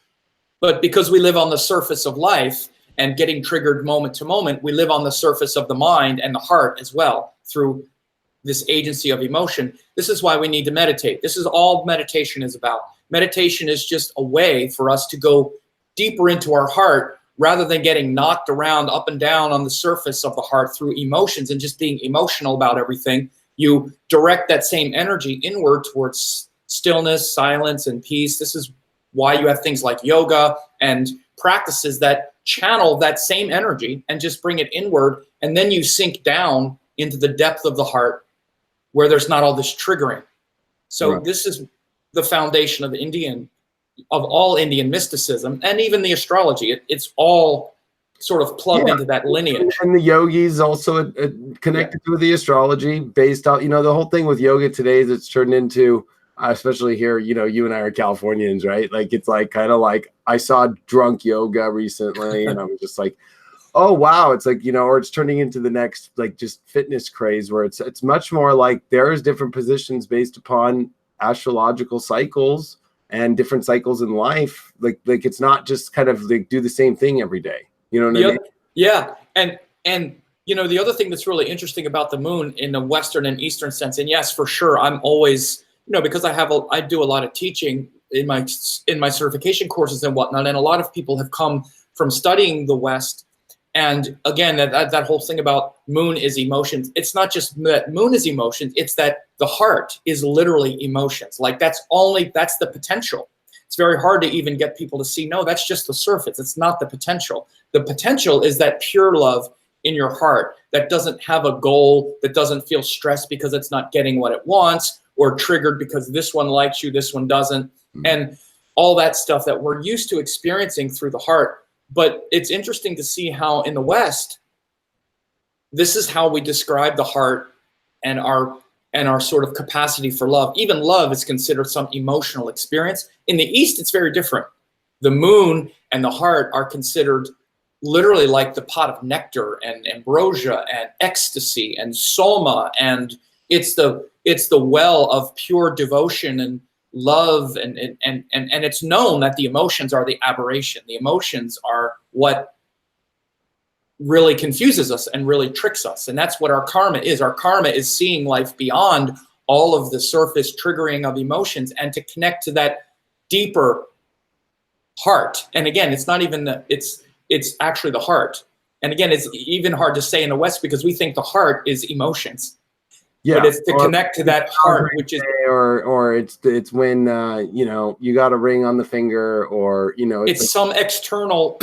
But because we live on the surface of life and getting triggered moment to moment, we live on the surface of the mind and the heart as well through this agency of emotion. This is why we need to meditate. This is all meditation is about. Meditation is just a way for us to go deeper into our heart, rather than getting knocked around up and down on the surface of the heart through emotions and just being emotional about everything. You direct that same energy inward towards stillness, silence, and peace. This is why you have things like yoga and practices that channel that same energy and just bring it inward. And then you sink down into the depth of the heart where there's not all this triggering. So this is the foundation of all Indian mysticism, and even the astrology. It's all sort of plugged into that lineage. And the yogis also connected to the astrology based out, you know, the whole thing with yoga today is it's turned into, especially here, you know, you and I are Californians, right? Like, it's like kind of like, I saw drunk yoga recently and I was just like, oh, wow. It's like, you know, or it's turning into the next, like, just fitness craze where it's much more like there's different positions based upon astrological cycles and different cycles in life. Like it's not just kind of like do the same thing every day. You know what I mean? Yeah. And you know, the other thing that's really interesting about the moon in the Western and Eastern sense, and yes, for sure, I'm always, you know, because I do a lot of teaching in my certification courses and whatnot, and a lot of people have come from studying the West. And again, that whole thing about moon is emotions. It's not just that moon is emotions. It's that the heart is literally emotions. Like that's the potential. It's very hard to even get people to see, no, that's just the surface. It's not the potential. The potential is that pure love in your heart that doesn't have a goal, that doesn't feel stressed because it's not getting what it wants, or triggered because this one likes you, this one doesn't, and all that stuff that we're used to experiencing through the heart. But it's interesting to see how in the West, this is how we describe the heart and our sort of capacity for love. Even love is considered some emotional experience. In the East, it's very different. The moon and the heart are considered literally like the pot of nectar and ambrosia and ecstasy and soma, and it's the well of pure devotion and love, and it's known that the emotions are the aberration. The emotions are what really confuses us and really tricks us, and that's what our karma is. Our karma is seeing life beyond all of the surface triggering of emotions and to connect to that deeper heart. And again, it's not even it's actually the heart. And again, it's even hard to say in the West because we think the heart is emotions. Yeah, but it's to connect to that heart, which is, or it's when you got a ring on the finger, or it's some external,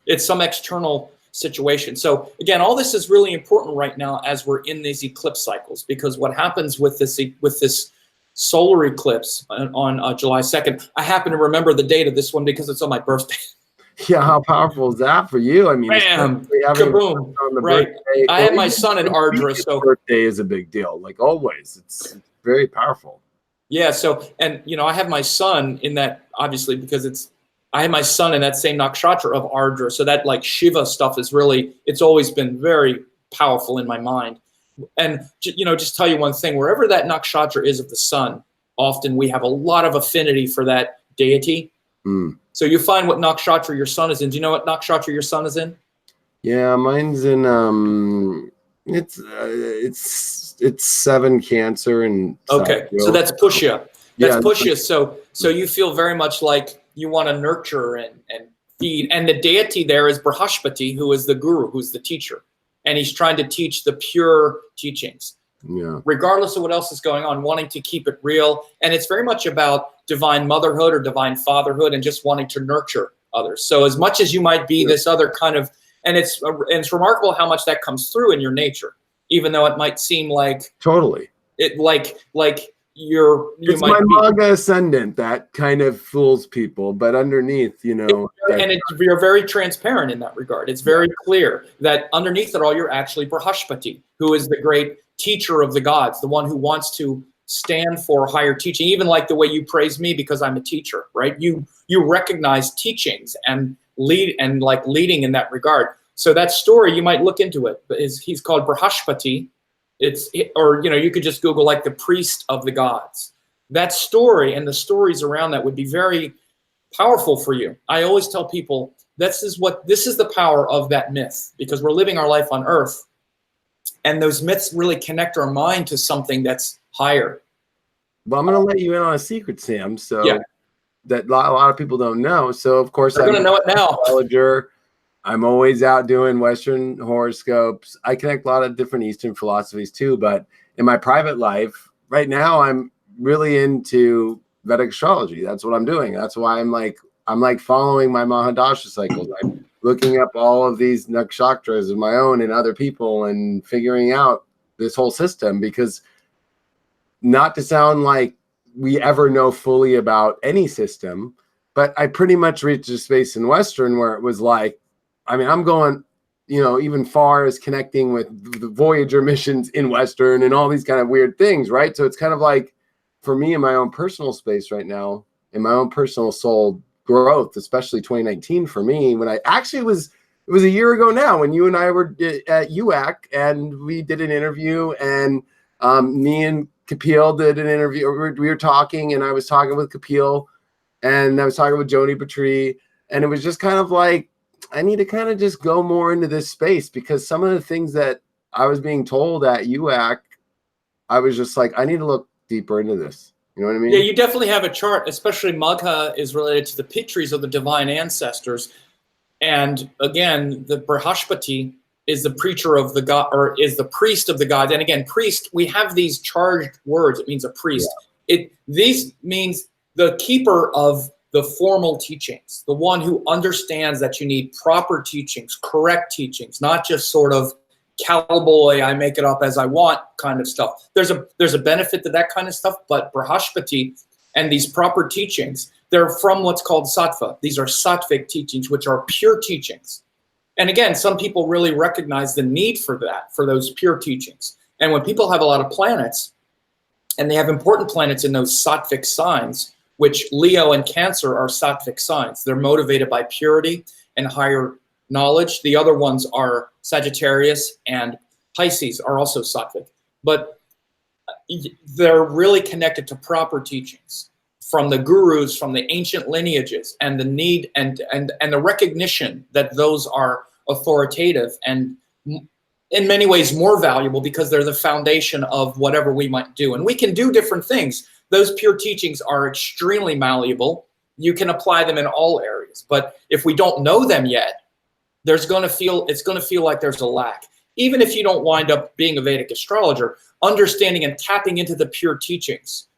it's some external situation. So again, all this is really important right now as we're in these eclipse cycles, because what happens with this solar eclipse on July 2nd, I happen to remember the date of this one because it's on my birthday. Yeah, how powerful is that for you? I mean, bam, kaboom, right? Birthday. I had my son in Ardra, so birthday is a big deal. Like always, it's very powerful. Yeah. So, and I have my son in that, obviously, because I have my son in that same nakshatra of Ardra. So that like Shiva stuff is really, it's always been very powerful in my mind. And just tell you one thing: wherever that nakshatra is of the sun, often we have a lot of affinity for that deity. Mm. So you find what nakshatra your son is in. Do you know what nakshatra your son is in? Yeah, mine's in it's 7 Cancer and okay, so that's Pushya. That's Pushya. So you feel very much like you want to nurture and feed. And the deity there is Brihaspati, who is the guru, who's the teacher, and he's trying to teach the pure teachings. Yeah. Regardless of what else is going on, wanting to keep it real. And it's very much about divine motherhood or divine fatherhood and just wanting to nurture others. So as much as you might be this other kind of, and it's remarkable how much that comes through in your nature, even though it might seem like totally it like it's my Maga ascendant that kind of fools people, but underneath, and you're very transparent in that regard. It's very clear that underneath it all, you're actually Brihaspati, who is the great teacher of the gods, the one who wants to stand for higher teaching, even like the way you praise me because I'm a teacher, right? You recognize teachings and leading in that regard. So that story, you might look into it, but he's called Brihaspati. You could just Google like the priest of the gods. That story and the stories around that would be very powerful for you. I always tell people this is the power of that myth, because we're living our life on earth. And those myths really connect our mind to something that's higher. Well, I'm going to let you in on a secret, Sam. So that a lot of people don't know. So of course, I'm going to know it now. Astrologer. I'm always out doing Western horoscopes. I connect a lot of different Eastern philosophies too. But in my private life, right now, I'm really into Vedic astrology. That's what I'm doing. That's why I'm like following my Mahadasha cycles. I'm looking up all of these nakshatras of my own and other people and figuring out this whole system, because not to sound like we ever know fully about any system, but I pretty much reached a space in Western where it was like, I mean, I'm going, even far as connecting with the Voyager missions in Western and all these kind of weird things, right? So it's kind of like, for me in my own personal space right now, in my own personal soul growth, especially 2019 for me, when I actually it was a year ago now when you and I were at UAC and we did an interview, and me and Kapil did an interview. We were talking, and I was talking with Kapil, and I was talking with Joni Patri, and it was just kind of like, I need to kind of just go more into this space, because some of the things that I was being told at UAC, I was just like, I need to look deeper into this. You know what I mean? Yeah, you definitely have a chart, especially Magha is related to the Pitris of the divine ancestors. And again, the Brihaspati is the preacher of the god, or is the priest of the god. And again, priest, we have these charged words. It means a priest. Yeah. These means the keeper of the formal teachings, the one who understands that you need proper teachings, correct teachings, not just sort of cowboy, I make it up as I want kind of stuff. There's a benefit to that kind of stuff, but Brihaspati and these proper teachings, they're from what's called sattva. These are sattvic teachings, which are pure teachings. And again, some people really recognize the need for that, for those pure teachings. And when people have a lot of planets, and they have important planets in those sattvic signs, which Leo and Cancer are sattvic signs. They're motivated by purity and higher knowledge. The other ones are Sagittarius and Pisces are also sattvic. But they're really connected to proper teachings from the gurus, from the ancient lineages, and the need and the recognition that those are authoritative and in many ways more valuable because they're the foundation of whatever we might do. And we can do different things. Those pure teachings are extremely malleable. You can apply them in all areas. But if we don't know them yet, it's going to feel like there's a lack. Even if you don't wind up being a Vedic astrologer, understanding and tapping into the pure teachings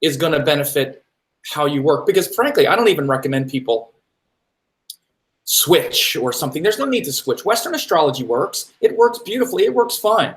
is going to benefit how you work. Because frankly, I don't even recommend people switch or something. There's no need to switch. Western astrology works. It works beautifully. It works fine.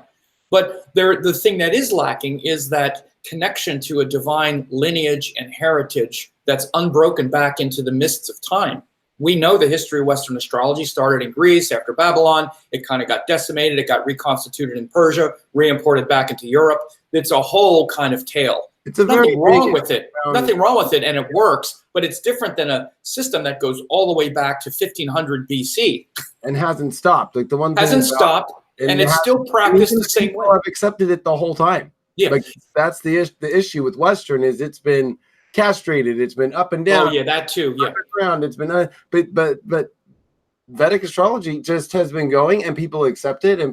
But the thing that is lacking is that connection to a divine lineage and heritage that's unbroken back into the mists of time. We know the history of Western astrology started in Greece after Babylon. It kind of got decimated. It got reconstituted in Persia, re-imported back into Europe. It's a whole kind of tale. It's a nothing wrong with it. Nothing wrong with it, and it works. But it's different than a system that goes all the way back to 1500 BC and hasn't stopped. Like the one thing hasn't stopped, and it's still practiced the same way. I've accepted it the whole time. Yeah, like that's the issue with Western is it's been castrated. It's been up and down. Oh yeah, that too. Yeah, underground. It's been but Vedic astrology just has been going, and people accept it, and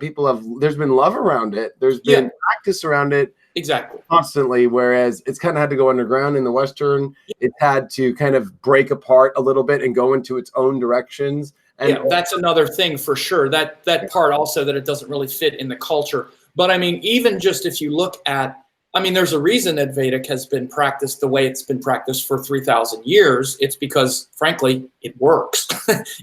there's been love around it. There's been practice around it. Exactly. Constantly, whereas it's kind of had to go underground in the Western. It had to kind of break apart a little bit and go into its own directions. And yeah, that's another thing for sure. That part also that it doesn't really fit in the culture. But I mean, even just if you look at, I mean, there's a reason that Vedic has been practiced the way it's been practiced for 3,000 years. It's because, frankly, it works.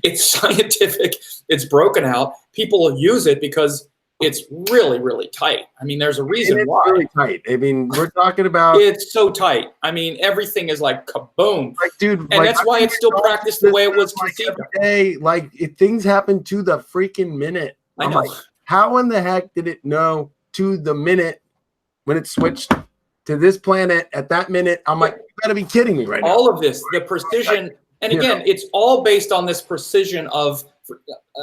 It's scientific. It's broken out. People use it because it's really, really tight. I mean, there's a reason why. It's really tight. I mean, we're talking about... It's so tight. I mean, everything is like kaboom. Like, dude, and that's why it's still practiced the way it was conceived. Things happen to the freaking minute. I know. Like, how in the heck did it know to the minute when it switched to this planet at that minute? I'm like, you gotta be kidding me right now. All of this, the precision, and again, it's all based on this precision of...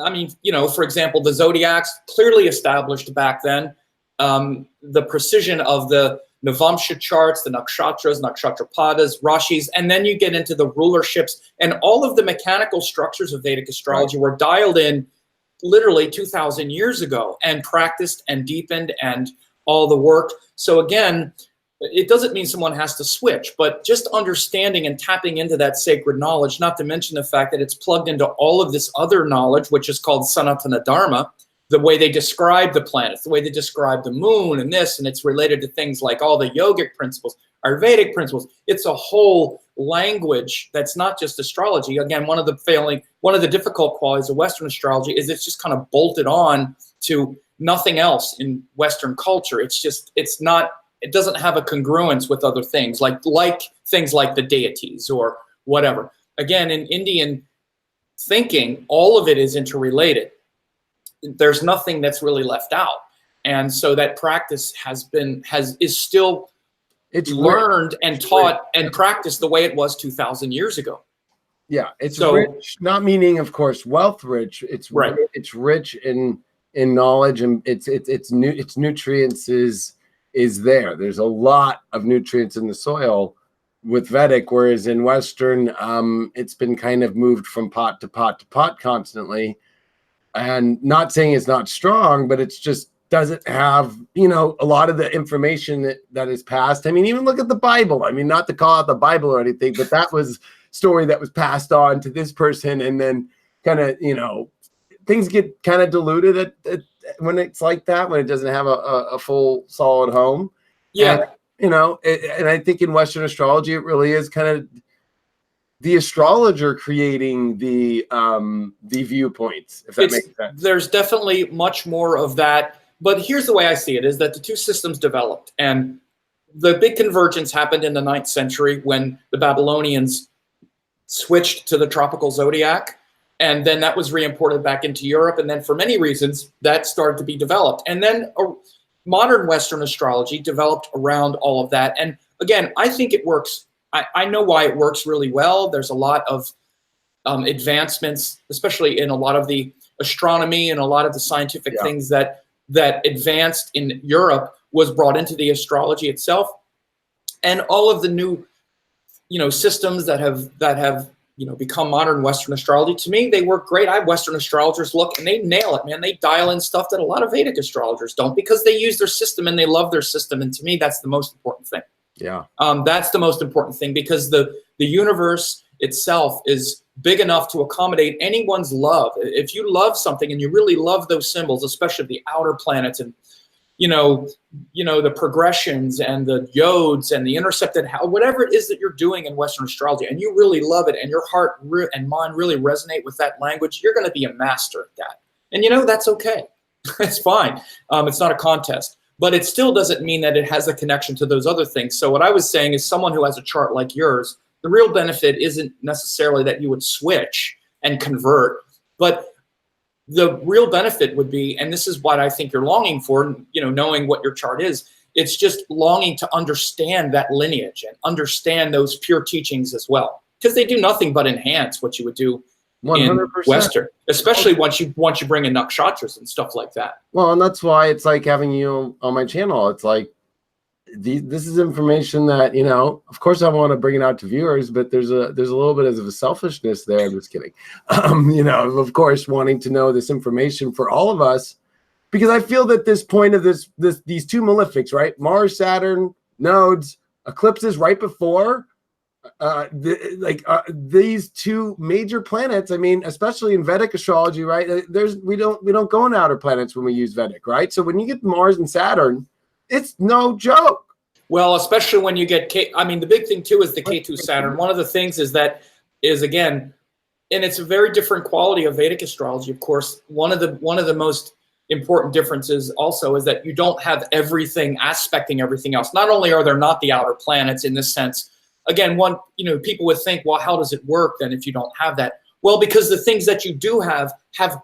I mean, you know, for example, the Zodiacs clearly established back then, the precision of the Navamsha charts, the Nakshatras, Nakshatrapadas, Rashis, and then you get into the rulerships, and all of the mechanical structures of Vedic astrology were dialed in literally 2,000 years ago and practiced and deepened and all the work. So again, it doesn't mean someone has to switch, but just understanding and tapping into that sacred knowledge, not to mention the fact that it's plugged into all of this other knowledge, which is called Sanatana Dharma, the way they describe the planets, the way they describe the moon and this, and it's related to things like all the yogic principles, Ayurvedic principles. It's a whole language that's not just astrology. Again, one of the difficult qualities of Western astrology is it's just kind of bolted on to nothing else in Western culture. It doesn't have a congruence with other things, like things like the deities or whatever. Again, in Indian thinking, all of it is interrelated. There's nothing that's really left out. And so that practice is still learned and taught and practiced the way it was 2,000 years ago. Yeah, it's rich, not meaning, of course, wealth rich. It's right. It's rich in knowledge, and its nutrients is there. There's a lot of nutrients in the soil with Vedic, whereas in Western, it's been kind of moved from pot to pot to pot constantly. And not saying it's not strong, but it's just doesn't have, you know, a lot of the information that is passed. I mean, even look at the Bible. I mean, not to call out the Bible or anything, but that was story that was passed on to this person, and then kind of, you know, things get kind of diluted when it's like that, when it doesn't have a full solid home. Yeah. And, you know, and I think in Western astrology, it really is kind of the astrologer creating the viewpoints, if that makes sense. There's definitely much more of that. But here's the way I see it, is that the two systems developed. And the big convergence happened in the 9th century when the Babylonians switched to the tropical zodiac. And then that was re-imported back into Europe. And then for many reasons, that started to be developed. And then modern Western astrology developed around all of that. And again, I think it works. I know why it works really well. There's a lot of advancements, especially in a lot of the astronomy and a lot of the scientific things that advanced in Europe was brought into the astrology itself. And all of the new, you know, systems that have you know, become modern Western astrology, to me, they work great. I have Western astrologers look and they nail it, man. They dial in stuff that a lot of Vedic astrologers don't, because they use their system and they love their system. And to me, that's the most important thing. Yeah. That's the most important thing, because the universe itself is big enough to accommodate anyone's love. If you love something and you really love those symbols, especially the outer planets and, you know, the progressions and the yods and the intercepted, whatever it is that you're doing in Western astrology, and you really love it and your heart and mind really resonate with that language, you're going to be a master at that. And, you know, that's okay. It's fine. It's not a contest. But it still doesn't mean that it has a connection to those other things. So what I was saying is, someone who has a chart like yours, the real benefit isn't necessarily that you would switch and convert, but the real benefit would be, and this is what I think you're longing for, you know, knowing what your chart is, it's just longing to understand that lineage and understand those pure teachings as well, because they do nothing but enhance what you would do 100%. In Western, especially once you bring in Nakshatras and stuff like that. Well, and that's why it's like having you on my channel. It's like, this is information that, you know, of course I want to bring it out to viewers, but there's a little bit of a selfishness there. I'm just kidding. You know, of course, wanting to know this information for all of us, because I feel that this point of these two malefics, right? Mars, Saturn, nodes, eclipses right before, these two major planets. I mean, especially in Vedic astrology, right? We don't go on outer planets when we use Vedic, right? So when you get Mars and Saturn, it's no joke. Well, especially when you get I mean, the big thing too is the Ketu Saturn. One of the things is again, and it's a very different quality of Vedic astrology. Of course, one of the most important differences also is that you don't have everything aspecting everything else. Not only are there not the outer planets in this sense. Again, people would think, well, how does it work then if you don't have that? Well, because the things that you do have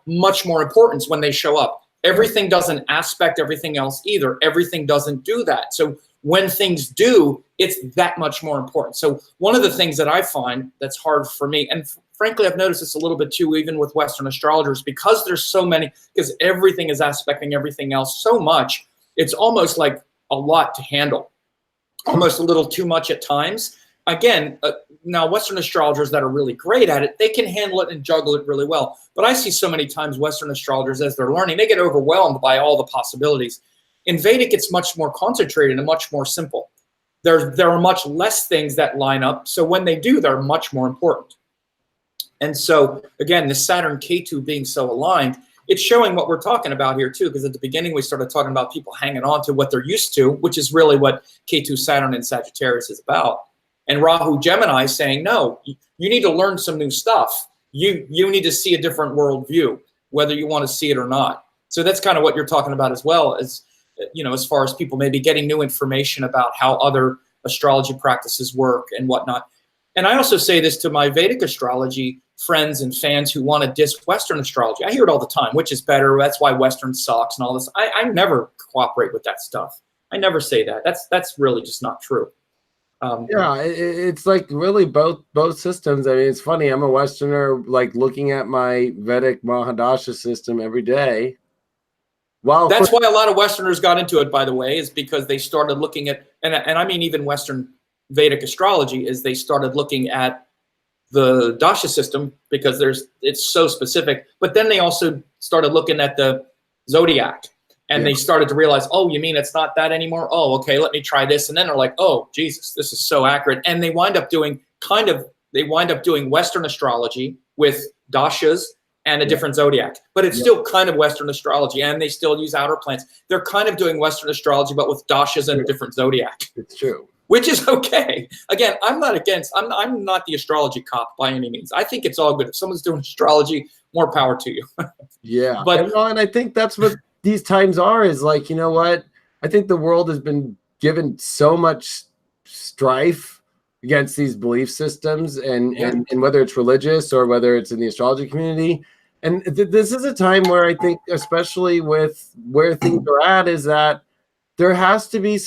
much more importance when they show up. Everything doesn't aspect everything else either. Everything doesn't do that. So when things do, it's that much more important. So one of the things that I find that's hard for me, and frankly, I've noticed this a little bit too, even with Western astrologers, because there's so many, because everything is aspecting everything else so much, it's almost like a lot to handle, almost a little too much at times. Again, now Western astrologers that are really great at it, they can handle it and juggle it really well. But I see so many times Western astrologers, as they're learning, they get overwhelmed by all the possibilities. In Vedic, it's much more concentrated and much more simple. There are much less things that line up. So when they do, they're much more important. And so, again, the Saturn Ketu being so aligned, it's showing what we're talking about here too, because at the beginning we started talking about people hanging on to what they're used to, which is really what Ketu Saturn in Sagittarius is about. And Rahu Gemini saying, no, you need to learn some new stuff. You need to see a different worldview, whether you want to see it or not. So that's kind of what you're talking about as well, as, you know, as far as people maybe getting new information about how other astrology practices work and whatnot. And I also say this to my Vedic astrology friends and fans who want to diss Western astrology. I hear it all the time, which is better. That's why Western sucks and all this. I never cooperate with that stuff. I never say that. That's really just not true. Yeah, it's like really both systems. I mean, it's funny. I'm a Westerner, like looking at my Vedic Mahadasha system every day. Wow, that's why a lot of Westerners got into it, by the way, is because they started looking at, and I mean even Western Vedic astrology, is they started looking at the dasha system because it's so specific. But then they also started looking at the Zodiac And they started to realize, oh, you mean it's not that anymore? Oh, okay, let me try this. And then they're like, oh, Jesus, this is so accurate. And they wind up doing Western astrology with dashas and a different zodiac. But it's still kind of Western astrology, and they still use outer planets. They're kind of doing Western astrology, but with dashas and a different zodiac. It's true. Which is okay. Again, I'm not the astrology cop by any means. I think it's all good. If someone's doing astrology, more power to you. Yeah. But and I think that's what these times are, is like, you know what? I think the world has been given so much strife against these belief systems, and whether it's religious or whether it's in the astrology community. And this is a time where I think, especially with where things are at, is that there has to be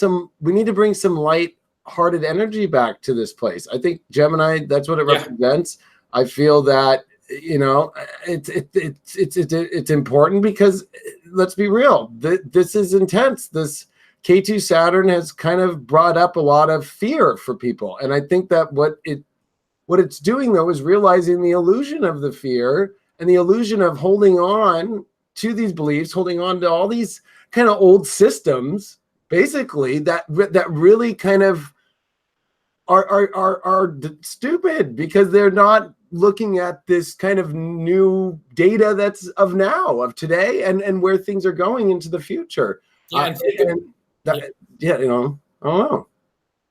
we need to bring some light-hearted energy back to this place. I think Gemini, that's what it represents. I feel that, you know, it's important because, let's be real, this is intense. This K2 Saturn has kind of brought up a lot of fear for people. And I think that what it's doing, though, is realizing the illusion of the fear and the illusion of holding on to these beliefs, holding on to all these kind of old systems, basically, that really kind of are stupid, because they're not looking at this kind of new data that's of today, and where things are going into the future. Yeah, you know, I don't know.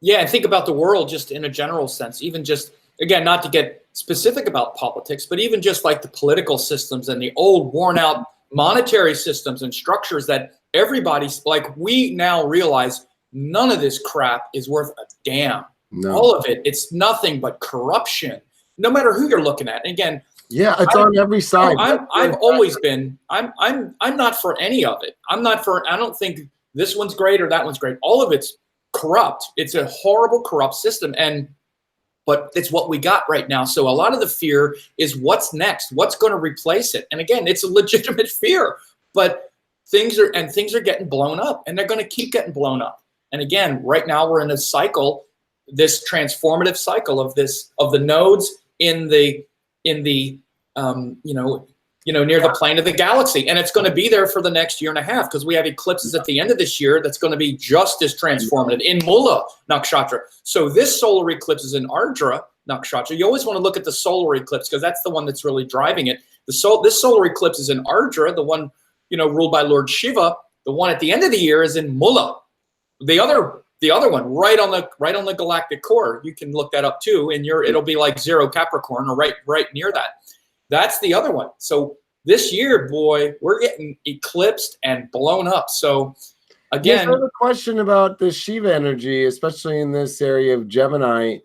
Yeah, and think about the world just in a general sense, even just, again, not to get specific about politics, but even just like the political systems and the old worn out monetary systems and structures that everybody's like, we now realize none of this crap is worth a damn. No. All of it, it's nothing but corruption, no matter who you're looking at. And again, it's on every side. I've always been, I'm not for any of it. I don't think this one's great or that one's great. All of it's corrupt. It's a horrible, corrupt system. But it's what we got right now. So a lot of the fear is what's next, what's going to replace it. And again, it's a legitimate fear, but things are getting blown up, and they're going to keep getting blown up. And again, right now we're in a cycle, this transformative cycle of the nodes in the near the plane of the galaxy. And it's going to be there for the next year and a half, because we have eclipses at the end of this year that's going to be just as transformative in Mula Nakshatra. So this solar eclipse is in Ardra Nakshatra. You always want to look at the solar eclipse, because that's the one that's really driving it. This solar eclipse is in Ardra, the one, ruled by Lord Shiva. The one at the end of the year is in Mula. The other one, right on the galactic core. You can look that up too, and it'll be like 0 Capricorn, or right near that. That's the other one. So this year, boy, we're getting eclipsed and blown up. So again, I have a question about the Shiva energy, especially in this area of Gemini.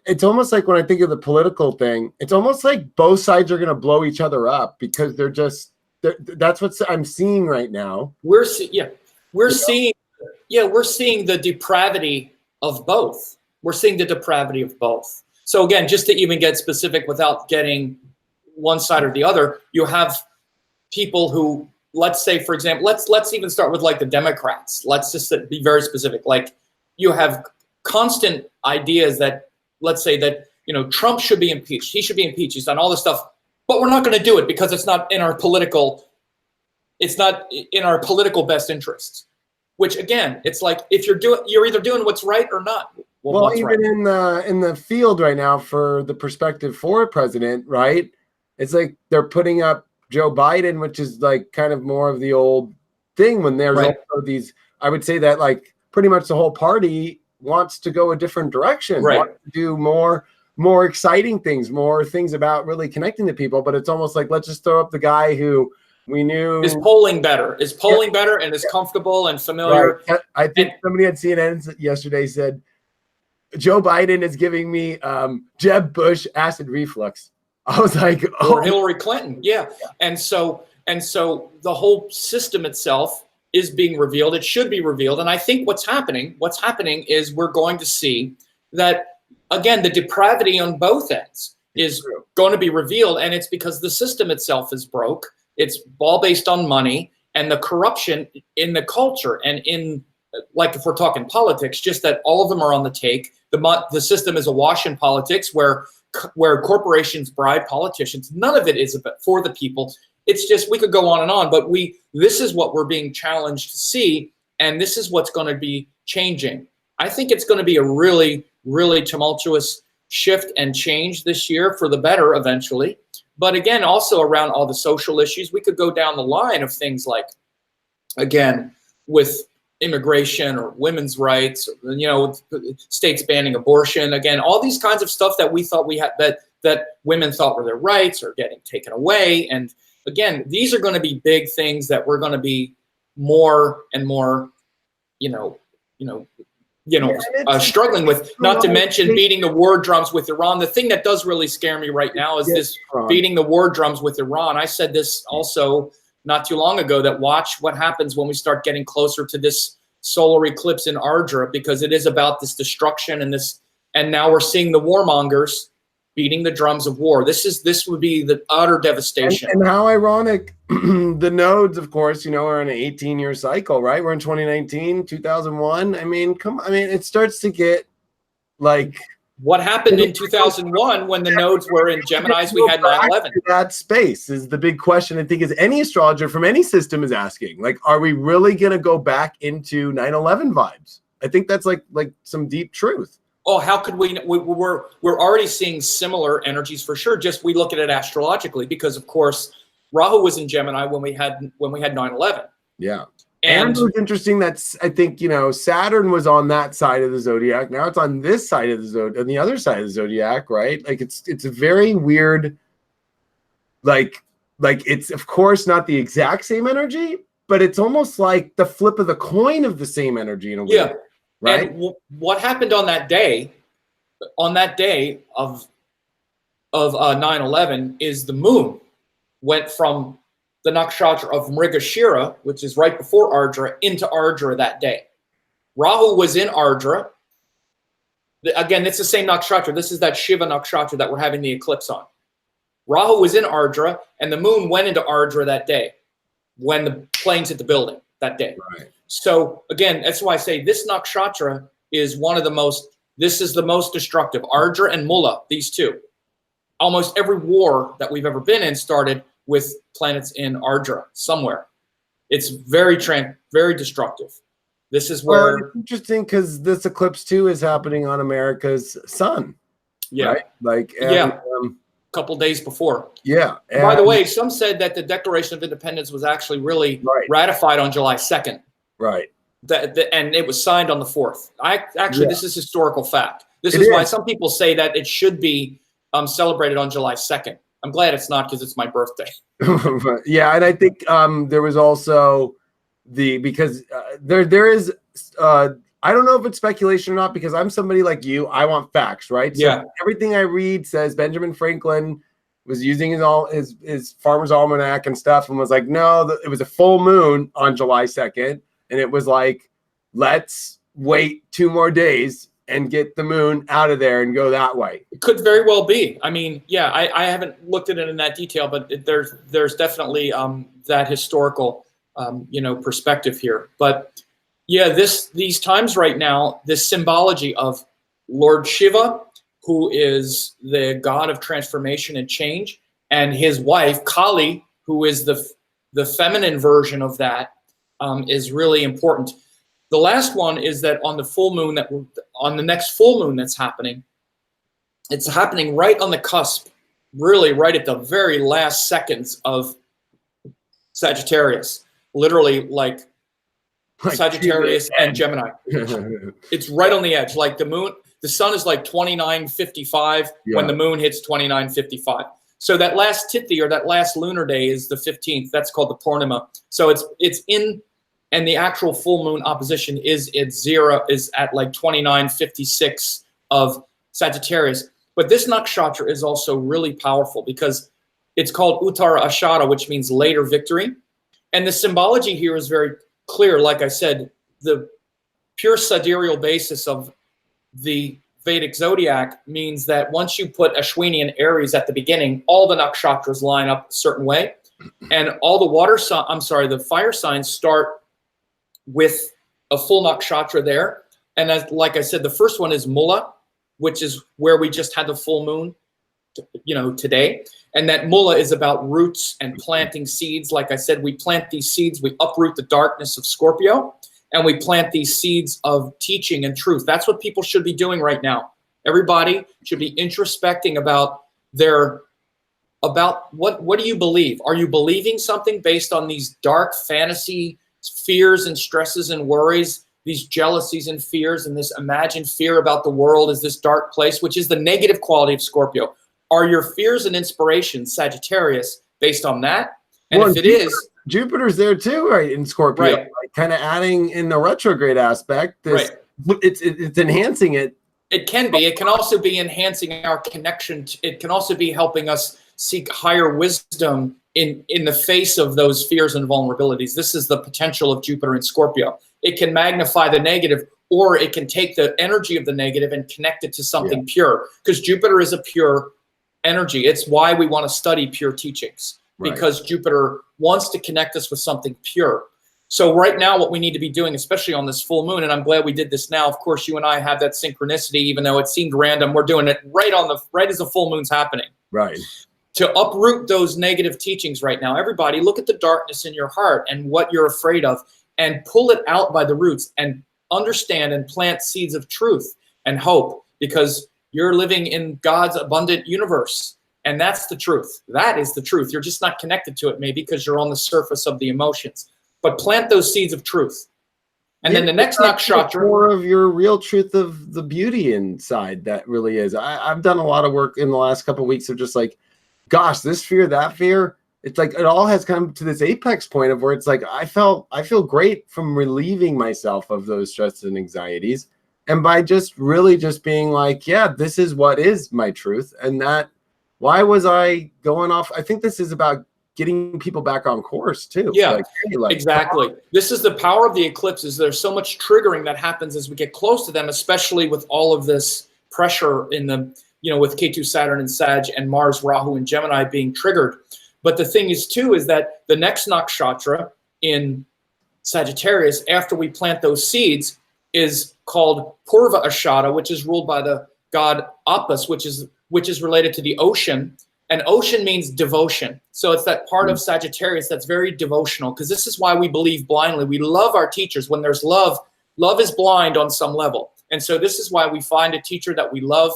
It's almost like, when I think of the political thing, it's almost like both sides are going to blow each other up, because that's what I'm seeing right now. We're seeing the depravity of both. We're seeing the depravity of both. So again, just to even get specific without getting one side or the other, you have people who, let's say, for example, let's even start with like the Democrats. Let's just be very specific. Like, you have constant ideas that, let's say that, Trump should be impeached. He should be impeached. He's done all this stuff, but we're not going to do it because it's not in our political best interests. Which again, it's like, if you're either doing what's right or not. Well, even right in the field right now for the perspective for a president, right? It's like they're putting up Joe Biden, which is like kind of more of the old thing, when there's also these, I would say that like pretty much the whole party wants to go a different direction, wants to do more exciting things, more things about really connecting to people. But it's almost like, let's just throw up the guy who we knew is polling better, and is comfortable and familiar. Right. I think somebody at CNN yesterday said, Joe Biden is giving me Jeb Bush acid reflux. I was like, or Hillary Clinton. Yeah. And so the whole system itself is being revealed. It should be revealed. And I think what's happening is we're going to see that, again, the depravity on both ends is going to be revealed. And it's because the system itself is broke. It's all based on money and the corruption in the culture, and in, like, if we're talking politics, just that all of them are on the take. The system is awash in politics, where corporations bribe politicians. None of it is for the people. it's just, we could go on and on, but this is what we're being challenged to see, and this is what's going to be changing. I think it's going to be a really, really tumultuous shift and change this year for the better eventually. But again, also around all the social issues, we could go down the line of things like, again, with immigration or women's rights, you know, states banning abortion, again, all these kinds of stuff that we thought we had, that women thought were their rights are getting taken away. And again, these are going to be big things that we're going to be more and more, struggling with, not to mention beating the war drums with Iran. The thing that does really scare me right now is this beating the war drums with Iran. I said this also not too long ago, that watch what happens when we start getting closer to this solar eclipse in Ardra, because it is about this destruction and now we're seeing the warmongers beating the drums of war. This would be the utter devastation. And how ironic, the nodes, of course, are in an 18-year cycle, right? We're in 2019, 2001. I mean, it starts to get like what happened in 2001 when the nodes were in Geminis. We had 9/11. That space is the big question. I think is any astrologer from any system is asking, like, are we really going to go back into 9/11 vibes? I think that's like some deep truth. Oh, how could we're already seeing similar energies for sure. Just we look at it astrologically, because of course Rahu was in Gemini when we had 9/11. Yeah. And it was interesting that I think, Saturn was on that side of the zodiac. Now it's on this side of the zodiac, on the other side of the zodiac, right? Like it's a very weird, like it's of course not the exact same energy, but it's almost like the flip of the coin of the same energy in a way. Yeah. Right. And what happened on that day of 9/11 is the moon went from the nakshatra of Mrigashira, which is right before Ardra, into Ardra that day. Rahu was in Ardra. Again, it's the same nakshatra. This is that Shiva nakshatra that we're having the eclipse on. Rahu was in Ardra, and the moon went into Ardra that day when the planes hit the building that day. Right. So again, that's why I say this nakshatra is this is the most destructive. Ardra and Mula, these two. Almost every war that we've ever been in started with planets in Ardra somewhere. It's very destructive. This is where it's interesting, because this eclipse too is happening on America's sun. Yeah. Right? A couple days before. Yeah. By the way, some said that the Declaration of Independence was actually really ratified on July 2nd. Right. And it was signed on the 4th. This is historical fact. This is why some people say that it should be celebrated on July 2nd. I'm glad it's not, because it's my birthday. Yeah, and I think there was also because there is I don't know if it's speculation or not, because I'm somebody like you. I want facts, right? So everything I read says Benjamin Franklin was using his farmer's almanac and stuff, and was like, no, it was a full moon on July 2nd, and it was like, let's wait 2 more days and get the moon out of there and go that way. It could very well be. I mean, yeah, I haven't looked at it in that detail, but there's definitely that historical perspective here. But yeah, these times right now, this symbology of Lord Shiva, who is the god of transformation and change, and his wife Kali, who is the feminine version of that, is really important. The last one is that on the full moon on the next full moon that's happening, it's happening right on the cusp, really right at the very last seconds of Sagittarius, literally like Sagittarius and Gemini. It's right on the edge. Like the sun is like 29:55 when the moon hits 29:55. So that last tithi, or that last lunar day, is the 15th. That's called the Purnima. So it's in. And the actual full moon opposition is at like 29:56 of Sagittarius. But this nakshatra is also really powerful, because it's called Uttara Ashara, which means later victory. And the symbology here is very clear. Like I said, the pure sidereal basis of the Vedic zodiac means that once you put Ashwini and Aries at the beginning, all the nakshatras line up a certain way. And all the fire signs start with a full nakshatra there. And like I said, the first one is Mula, which is where we just had the full moon. today. And that Mula is about roots and planting seeds. Like I said, we plant these seeds, we uproot the darkness of Scorpio, and we plant these seeds of teaching and truth. That's what people should be doing right now. Everybody should be introspecting about what do you believe? Are you believing something based on these dark fantasy fears and stresses and worries, these jealousies and fears, and this imagined fear about the world as this dark place, which is the negative quality of Scorpio? Are your fears and inspirations Sagittarius based on that? And if it is, Jupiter's there too, right, in Scorpio, right. Like kind of adding in the retrograde aspect. This, right. It's enhancing it. It can be. It can also be enhancing our connection. It can also be helping us seek higher wisdom in the face of those fears and vulnerabilities. This is the potential of Jupiter in Scorpio. It can magnify the negative, or it can take the energy of the negative and connect it to something pure, because Jupiter is a pure energy. It's why we want to study pure teachings, because Jupiter wants to connect us with something pure. So right now what we need to be doing, especially on this full moon, and I'm glad we did this now. Of course, you and I have that synchronicity, even though it seemed random. We're doing it right as the full moon's happening. Right. To uproot those negative teachings right now. Everybody, look at the darkness in your heart and what you're afraid of, and pull it out by the roots and understand and plant seeds of truth and hope, because you're living in God's abundant universe. And that's the truth. That is the truth. You're just not connected to it maybe because you're on the surface of the emotions. But plant those seeds of truth. And then the next nakshatra. More of your real truth of the beauty inside, that really is. I've done a lot of work in the last couple of weeks of just like, gosh, this fear, that fear. It's like it all has come to this apex point of where it's like I feel great from relieving myself of those stresses and anxieties. And by just really just being like, yeah, this is what is my truth. And that, why was I going off? I think this is about getting people back on course too. Yeah, exactly. This is the power of the eclipses. There's so much triggering that happens as we get close to them, especially with all of this pressure in the, with Ketu, Saturn, and Sag, and Mars, Rahu, and Gemini being triggered. But the thing is too, is that the next nakshatra in Sagittarius, after we plant those seeds, is called Purva Ashada, which is ruled by the god Apus, which is related to the ocean. And ocean means devotion. So it's that part of Sagittarius that's very devotional, because this is why we believe blindly. We love our teachers. When there's love, love is blind on some level. And so this is why we find a teacher that we love,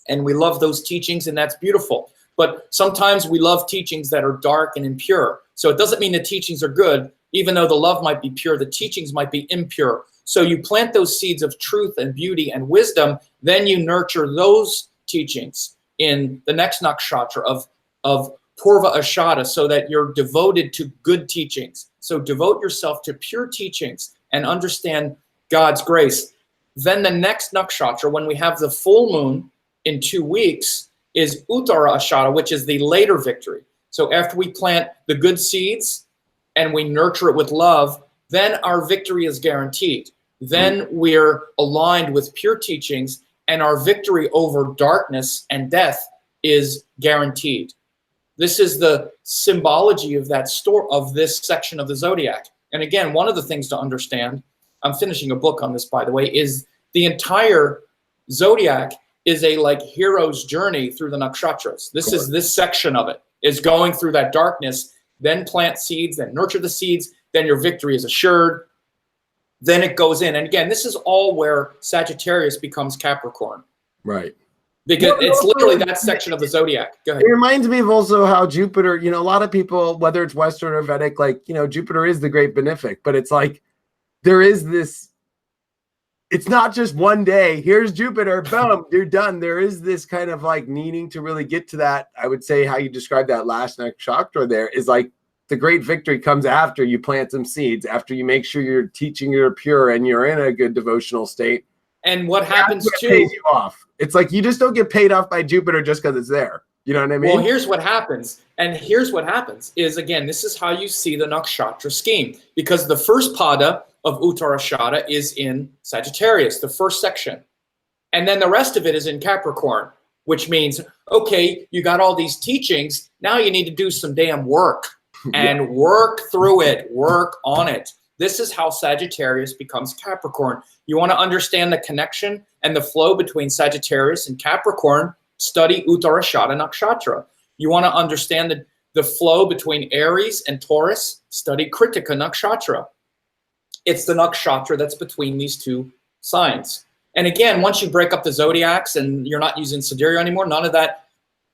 and we love those teachings, and that's beautiful. But sometimes we love teachings that are dark and impure. So it doesn't mean the teachings are good. Even though the love might be pure, the teachings might be impure. So you plant those seeds of truth and beauty and wisdom, then you nurture those teachings in the next nakshatra of Purva Ashada, so that you're devoted to good teachings. So devote yourself to pure teachings and understand God's grace. Then the next nakshatra, when we have the full moon in 2 weeks, is Uttara Ashada, which is the later victory. So after we plant the good seeds and we nurture it with love, then our victory is guaranteed. Then we're aligned with pure teachings, and our victory over darkness and death is guaranteed. This is the symbology of that of this section of the Zodiac. And again, one of the things to understand, I'm finishing a book on this, by the way, is the entire Zodiac is a hero's journey through the nakshatras. This section of it is going through that darkness, then plant seeds, then nurture the seeds, then your victory is assured. Then it goes in. And again, this is all where Sagittarius becomes Capricorn. Right. Because it's literally that section of the Zodiac. Go ahead. It reminds me of also how Jupiter, a lot of people, whether it's Western or Vedic, Jupiter is the great benefic, but it's like there is this, it's not just one day, here's Jupiter, boom, you're done. There is this kind of needing to really get to that. I would say how you describe that last nakshatra there is the great victory comes after you plant some seeds, after you make sure you're teaching you're pure and you're in a good devotional state. And what happens too, pays you off. It's like you just don't get paid off by Jupiter just because it's there. You know what I mean? Well, here's what happens. And here's what happens is, again, this is how you see the nakshatra scheme. Because the first pada of Uttarashada is in Sagittarius, the first section. And then the rest of it is in Capricorn, which means, okay, you got all these teachings. Now you need to do some damn work. And work through it, work on it. This is how Sagittarius becomes Capricorn. You want to understand the connection and the flow between Sagittarius and Capricorn, study Uttarashada Nakshatra. You want to understand the flow between Aries and Taurus, study Kritika Nakshatra. It's the nakshatra that's between these two signs. And again, once you break up the zodiacs and you're not using sidereal anymore, none of that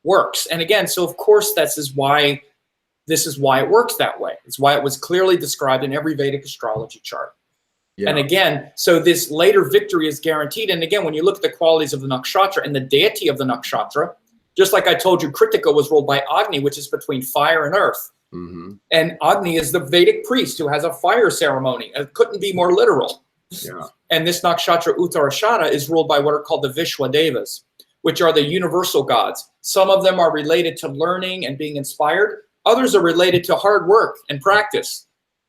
works. And again, so of course this is why it works that way. It's why it was clearly described in every Vedic astrology chart. Yeah. And again, so this later victory is guaranteed. And again, when you look at the qualities of the nakshatra and the deity of the nakshatra, just like I told you, Kritika was ruled by Agni, which is between fire and earth. Mm-hmm. And Agni is the Vedic priest who has a fire ceremony. It couldn't be more literal. Yeah. And this nakshatra Uttarashada is ruled by what are called the Vishwadevas, which are the universal gods. Some of them are related to learning and being inspired. Others are related to hard work and practice.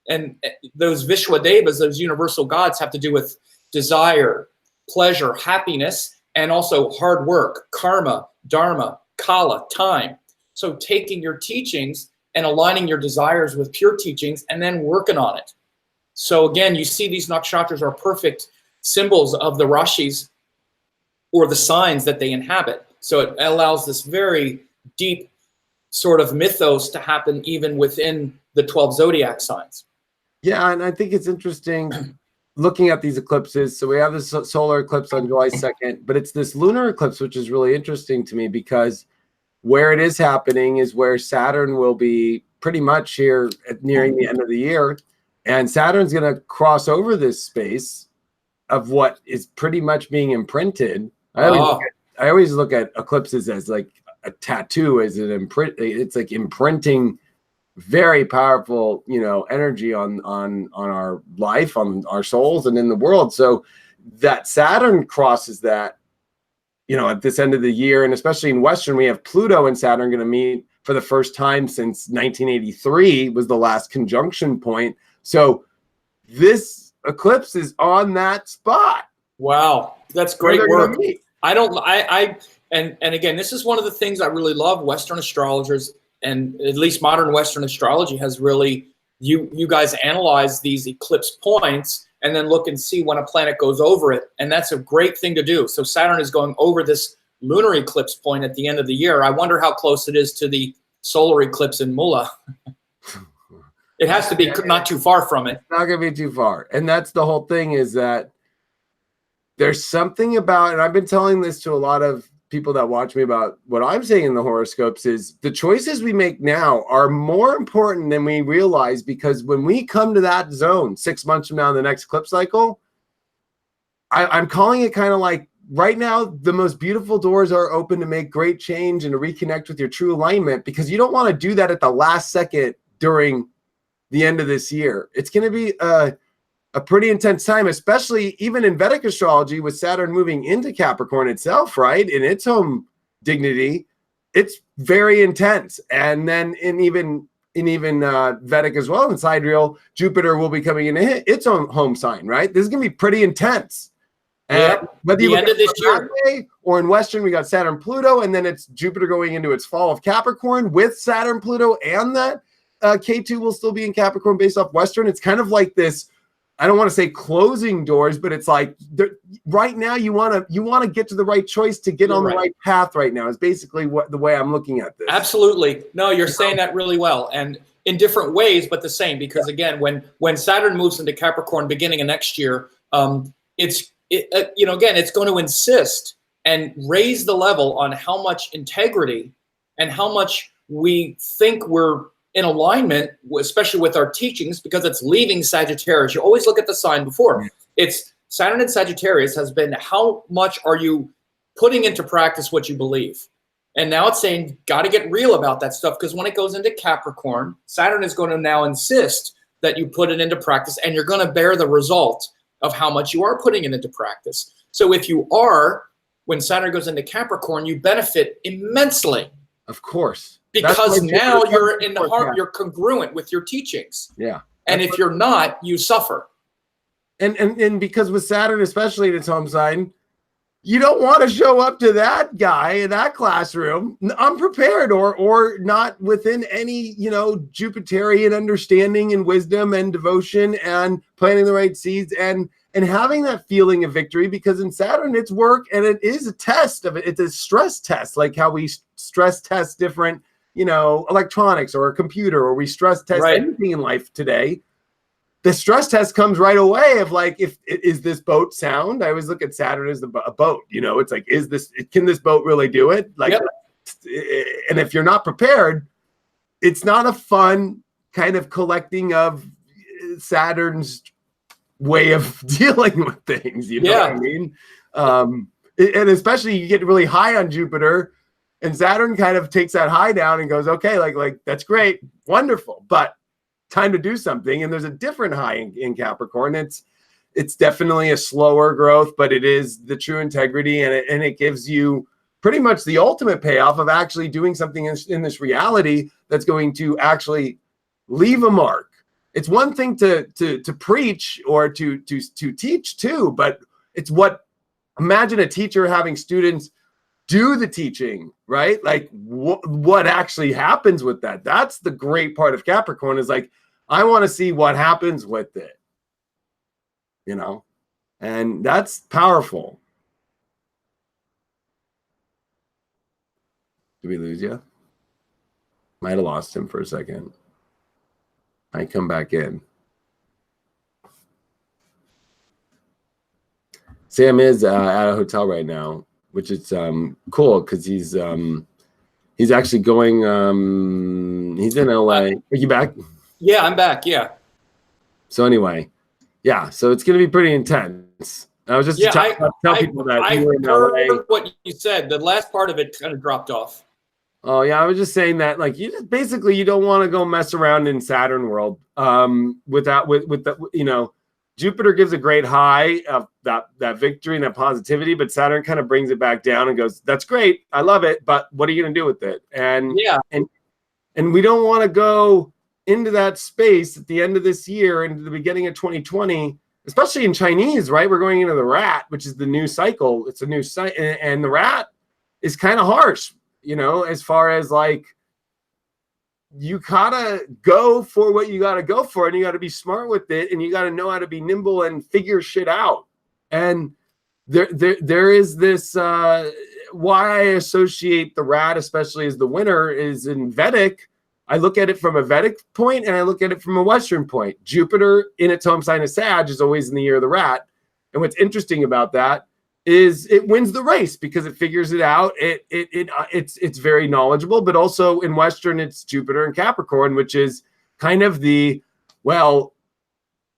And those Vishwadevas, those universal gods, have to do with desire, pleasure, happiness, and also hard work, karma, dharma, kala, time. So taking your teachings and aligning your desires with pure teachings and then working on it. So again, you see these nakshatras are perfect symbols of the rashis or the signs that they inhabit. So it allows this very deep sort of mythos to happen even within the 12 zodiac signs. Yeah, and I think it's interesting looking at these eclipses. So we have this solar eclipse on July 2nd, but it's this lunar eclipse, which is really interesting to me because where it is happening is where Saturn will be pretty much here nearing the end of the year. And Saturn's going to cross over this space of what is pretty much being imprinted. I always look at eclipses as like a tattoo, as an imprint. It's like imprinting very powerful, energy on our life, on our souls, and in the world. So that Saturn crosses that, at this end of the year, and especially in Western, we have Pluto and Saturn going to meet for the first time since 1983 was the last conjunction point. So this eclipse is on that spot. Wow, that's great work. And again, this is one of the things I really love. Western astrologers, and at least modern Western astrology, has really, you guys analyze these eclipse points and then look and see when a planet goes over it. And that's a great thing to do. So Saturn is going over this lunar eclipse point at the end of the year. I wonder how close it is to the solar eclipse in Mula. It has to be not too far from it. It's not going to be too far. And that's the whole thing, is that there's something about, and I've been telling this to a lot of people that watch me about what I'm saying in the horoscopes, is the choices we make now are more important than we realize, because when we come to that zone 6 months from now in the next eclipse cycle, I'm calling it kind of like right now, the most beautiful doors are open to make great change and to reconnect with your true alignment, because you don't want to do that at the last second during the end of this year. It's going to be a pretty intense time, especially even in Vedic astrology with Saturn moving into Capricorn itself, right? In its home dignity, it's very intense. And then in even Vedic as well, in sidereal, Jupiter will be coming into its own home sign, right? This is going to be pretty intense. And whether you look at this year or in Western, we got Saturn, Pluto, and then it's Jupiter going into its fall of Capricorn with Saturn, Pluto, and that K2 will still be in Capricorn based off Western. It's kind of like this, I don't want to say closing doors, but it's like right now you want to get to the right choice to get on the right path right now is basically the way I'm looking at this. Absolutely. No, you're saying that really well, and in different ways, but the same, because again, when Saturn moves into Capricorn beginning of next year, it's going to insist and raise the level on how much integrity and how much we think we're in alignment, especially with our teachings, because it's leaving Sagittarius. You always look at the sign before. It's Saturn in Sagittarius has been how much are you putting into practice what you believe? And now it's saying, got to get real about that stuff, because when it goes into Capricorn, Saturn is going to now insist that you put it into practice, and you're going to bear the result of how much you are putting it into practice. So if you are, when Saturn goes into Capricorn, you benefit immensely. Of course. Because now you're in the heart, you're congruent with your teachings. Yeah. And if you're not, you suffer. And because with Saturn, especially in its home sign, you don't want to show up to that guy in that classroom unprepared or not within any, Jupiterian understanding and wisdom and devotion and planting the right seeds and and having that feeling of victory, because in Saturn it's work and it is a test of it. It's a stress test, like how we stress test different, you know, electronics or a computer, or we stress test anything in life today. The stress test comes right away of like, is this boat sound? I always look at Saturn as a boat, you know, it's like, can this boat really do it? Like, and if you're not prepared, it's not a fun kind of collecting of Saturn's way of dealing with things, you know what I mean? And especially you get really high on Jupiter, and Saturn kind of takes that high down and goes, okay, like that's great, wonderful, but time to do something. And there's a different high in Capricorn. It's definitely a slower growth, but it is the true integrity, and it gives you pretty much the ultimate payoff of actually doing something in this reality that's going to actually leave a mark. It's one thing to preach or to teach too, but it's imagine a teacher having students do the teaching, right? Like what actually happens with that. That's the great part of Capricorn, is like, I want to see what happens with it, you know, and that's powerful. Did we lose you? Might have lost him for a second. I come back in. Sam is at a hotel right now, which is cool because he's actually going. He's in LA. Are you back? Yeah, I'm back. Yeah. So anyway, yeah. So it's going to be pretty intense. I was just tell people that you were in LA. What you said. The last part of it kind of dropped off. Oh yeah, I was just saying that, like, you don't want to go mess around in Saturn world. With the, you know, Jupiter gives a great high of that victory and that positivity, but Saturn kind of brings it back down and goes, that's great, I love it, but what are you going to do with it? And and we don't want to go into that space at the end of this year into the beginning of 2020, especially in Chinese, right? We're going into the rat, which is the new cycle. It's a new cycle, and the rat is kind of harsh. You know, as far as like, you gotta go for what you gotta go for, and you gotta be smart with it, and you gotta know how to be nimble and figure shit out. And there is this why I associate the rat, especially as the winner, is in Vedic. I look at it from a Vedic point, and I look at it from a Western point. Jupiter in its home sign of Sag is always in the year of the rat. And what's interesting about that is it wins the race because it figures it out. It's very knowledgeable, but also in Western, it's Jupiter and Capricorn, which is kind of well,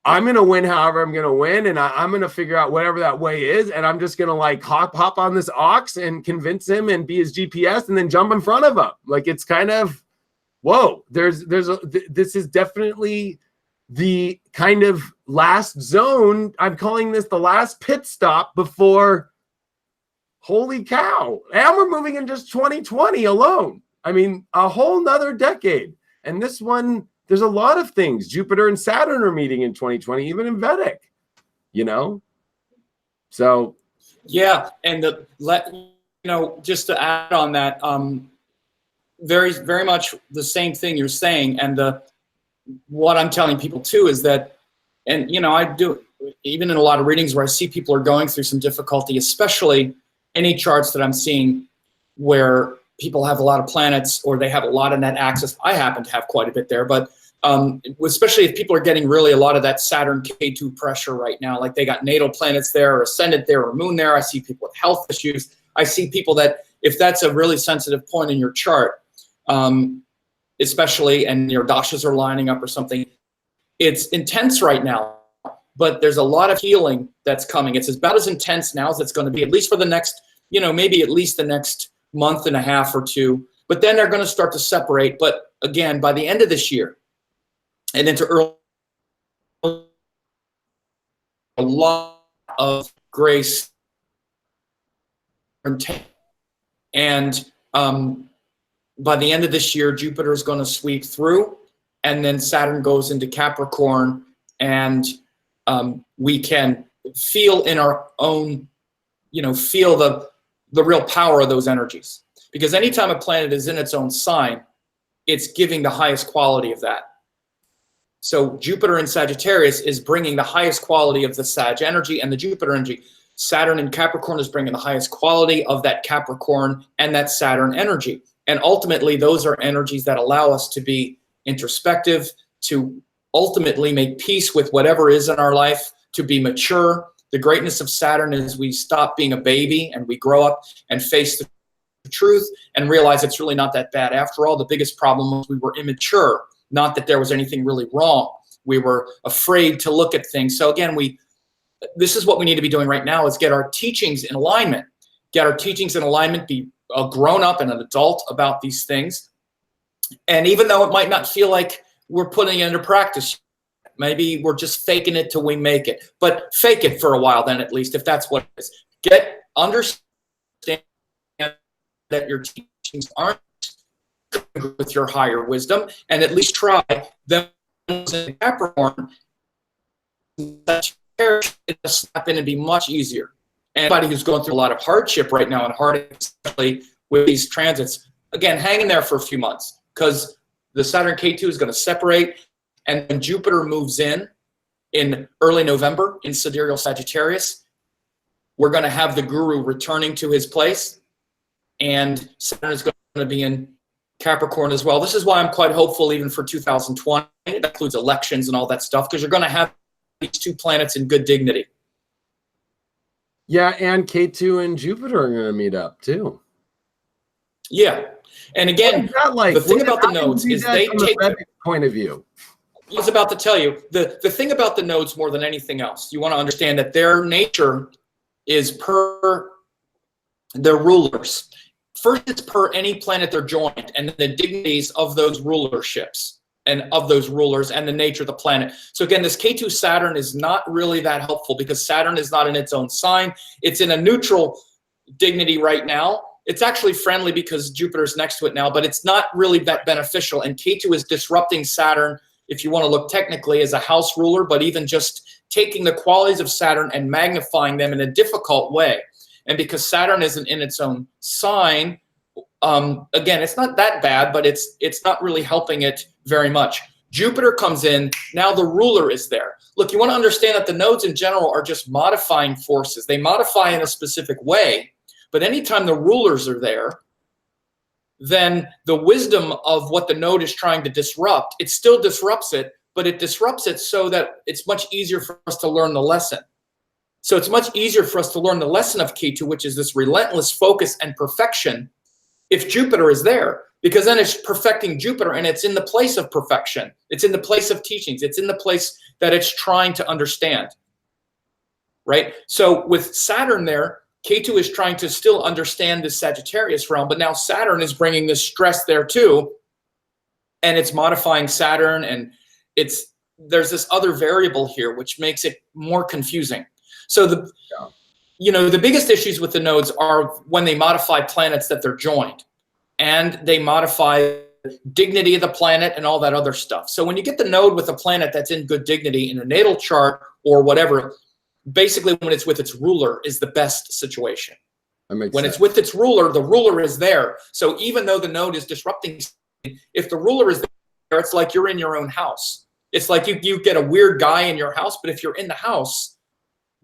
I'm going to win however I'm going to win, and I'm going to figure out whatever that way is, and I'm just going to like hop on this ox and convince him and be his GPS and then jump in front of him. Like, it's kind of, whoa, this is definitely the kind of last zone. I'm calling this the last pit stop before, holy cow. And we're moving in just 2020 alone. I mean, a whole nother decade. And this one, there's a lot of things. Jupiter and Saturn are meeting in 2020, even in Vedic, you know? So. Yeah. And just to add on that, very, very much the same thing you're saying. And what I'm telling people too is that, and you know, I do even in a lot of readings where I see people are going through some difficulty, especially any charts that I'm seeing where people have a lot of planets or they have a lot of net axis. I happen to have quite a bit there, but especially if people are getting really a lot of that Saturn K2 pressure right now, like they got natal planets there or ascendant there or moon there. I see people with health issues. I see people that if that's a really sensitive point in your chart, especially, and your dashas are lining up or something, it's intense right now, but there's a lot of healing that's coming. It's about as intense now as it's going to be, at least for the next, you know, maybe at least the next month and a half or two, but then they're going to start to separate. But again, by the end of this year and into early, a lot of grace and by the end of this year, Jupiter is going to sweep through, and then Saturn goes into Capricorn, and we can feel in our own, you know, feel the real power of those energies. Because anytime a planet is in its own sign, it's giving the highest quality of that. So Jupiter in Sagittarius is bringing the highest quality of the Sag energy and the Jupiter energy. Saturn in Capricorn is bringing the highest quality of that Capricorn and that Saturn energy. And ultimately, those are energies that allow us to be introspective, to ultimately make peace with whatever is in our life, to be mature. The greatness of Saturn is we stop being a baby and we grow up and face the truth and realize it's really not that bad. After all, the biggest problem was we were immature, not that there was anything really wrong. We were afraid to look at things. So again, this is what we need to be doing right now, is get our teachings in alignment. Get our teachings in alignment, be a grown up and an adult about these things. And even though it might not feel like we're putting it into practice, maybe we're just faking it till we make it. But fake it for a while then, at least, if that's what it is. Understand that your teachings aren't with your higher wisdom, and at least try them in Capricorn. It'll snap in and be much easier. Anybody who's going through a lot of hardship right now, and heartache, especially with these transits, again, hang in there for a few months, because the Saturn K2 is going to separate, and when Jupiter moves in early November in sidereal Sagittarius, we're going to have the Guru returning to his place, and Saturn is going to be in Capricorn as well. This is why I'm quite hopeful even for 2020. It includes elections and all that stuff, because you're going to have these two planets in good dignity. Yeah, and K2 and Jupiter are going to meet up too. Yeah, and again, the thing about the nodes is they take the point of view. I was about to tell you, the thing about the nodes more than anything else, you want to understand that their nature is per their rulers. First, it's per any planet they're joined, and the dignities of those rulerships and of those rulers and the nature of the planet. So again, this K2 Saturn is not really that helpful, because Saturn is not in its own sign. It's in a neutral dignity right now. It's actually friendly because Jupiter's next to it now, but it's not really that beneficial. And K2 is disrupting Saturn, if you want to look technically, as a house ruler, but even just taking the qualities of Saturn and magnifying them in a difficult way. And because Saturn isn't in its own sign, again, it's not that bad, but it's not really helping it very much. Jupiter comes in, now the ruler is there. Look, you want to understand that the nodes in general are just modifying forces. They modify in a specific way, but anytime the rulers are there, then the wisdom of what the node is trying to disrupt, it still disrupts it, but it disrupts it so that it's much easier for us to learn the lesson. So it's much easier for us to learn the lesson of K2, which is this relentless focus and perfection, if Jupiter is there, because then it's perfecting Jupiter, and it's in the place of perfection. It's in the place of teachings. It's in the place that it's trying to understand, right? So with Saturn there, K2 is trying to still understand the Sagittarius realm, but now Saturn is bringing this stress there too, and it's modifying Saturn, and there's this other variable here which makes it more confusing. So the biggest issues with the nodes are when they modify planets that they're joined, and they modify dignity of the planet and all that other stuff. So when you get the node with a planet that's in good dignity in a natal chart or whatever, basically when it's with its ruler is the best situation. When it's with its ruler, the ruler is there. So even though the node is disrupting, if the ruler is there, it's like you're in your own house. It's like you get a weird guy in your house, but if you're in the house,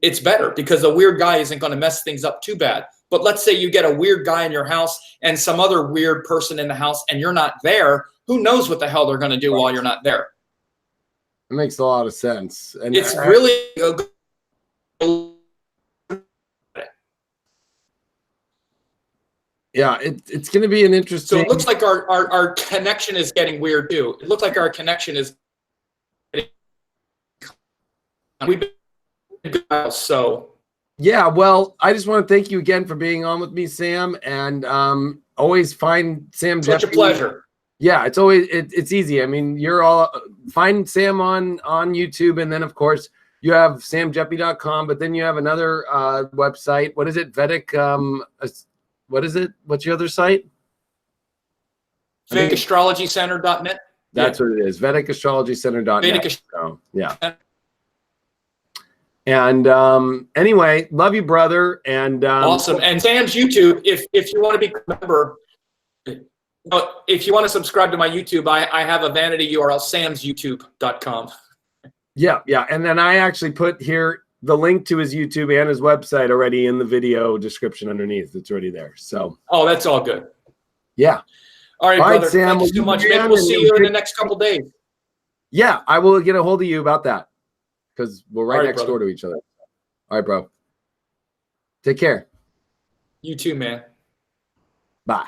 it's better, because the weird guy isn't going to mess things up too bad. But let's say you get a weird guy in your house and some other weird person in the house, and you're not there. Who knows what the hell they're going to do while you're not there? It makes a lot of sense. And it's really a good. Yeah, it's going to be an interesting. So it looks like our connection is getting weird too. It looks like our connection is. We've been so. Yeah, well, I just want to thank you again for being on with me, Sam, and always find Sam. Such a pleasure. Yeah, it's always it's easy. I mean, you're all find Sam on YouTube, and then of course you have samgeppi.com, but then you have another website. What is it? Vedic. What is it? What's your other site? VedicAstrologyCenter.net. That's what it is. VedicAstrologyCenter.net. Yeah. And anyway, love you, brother. And awesome. And Sam's YouTube, if you want to be a member, But if you want to subscribe to my YouTube, I have a vanity URL, samsyoutube.com. Yeah, yeah. And then I actually put here the link to his YouTube and his website already in the video description underneath. It's already there. So. Oh, that's all good. Yeah. All right, brother. Sam, thank you so much. Maybe we'll see you in the next couple days. Yeah, I will get a hold of you about that because we're right next door to each other. All right, bro. Take care. You too, man. Bye.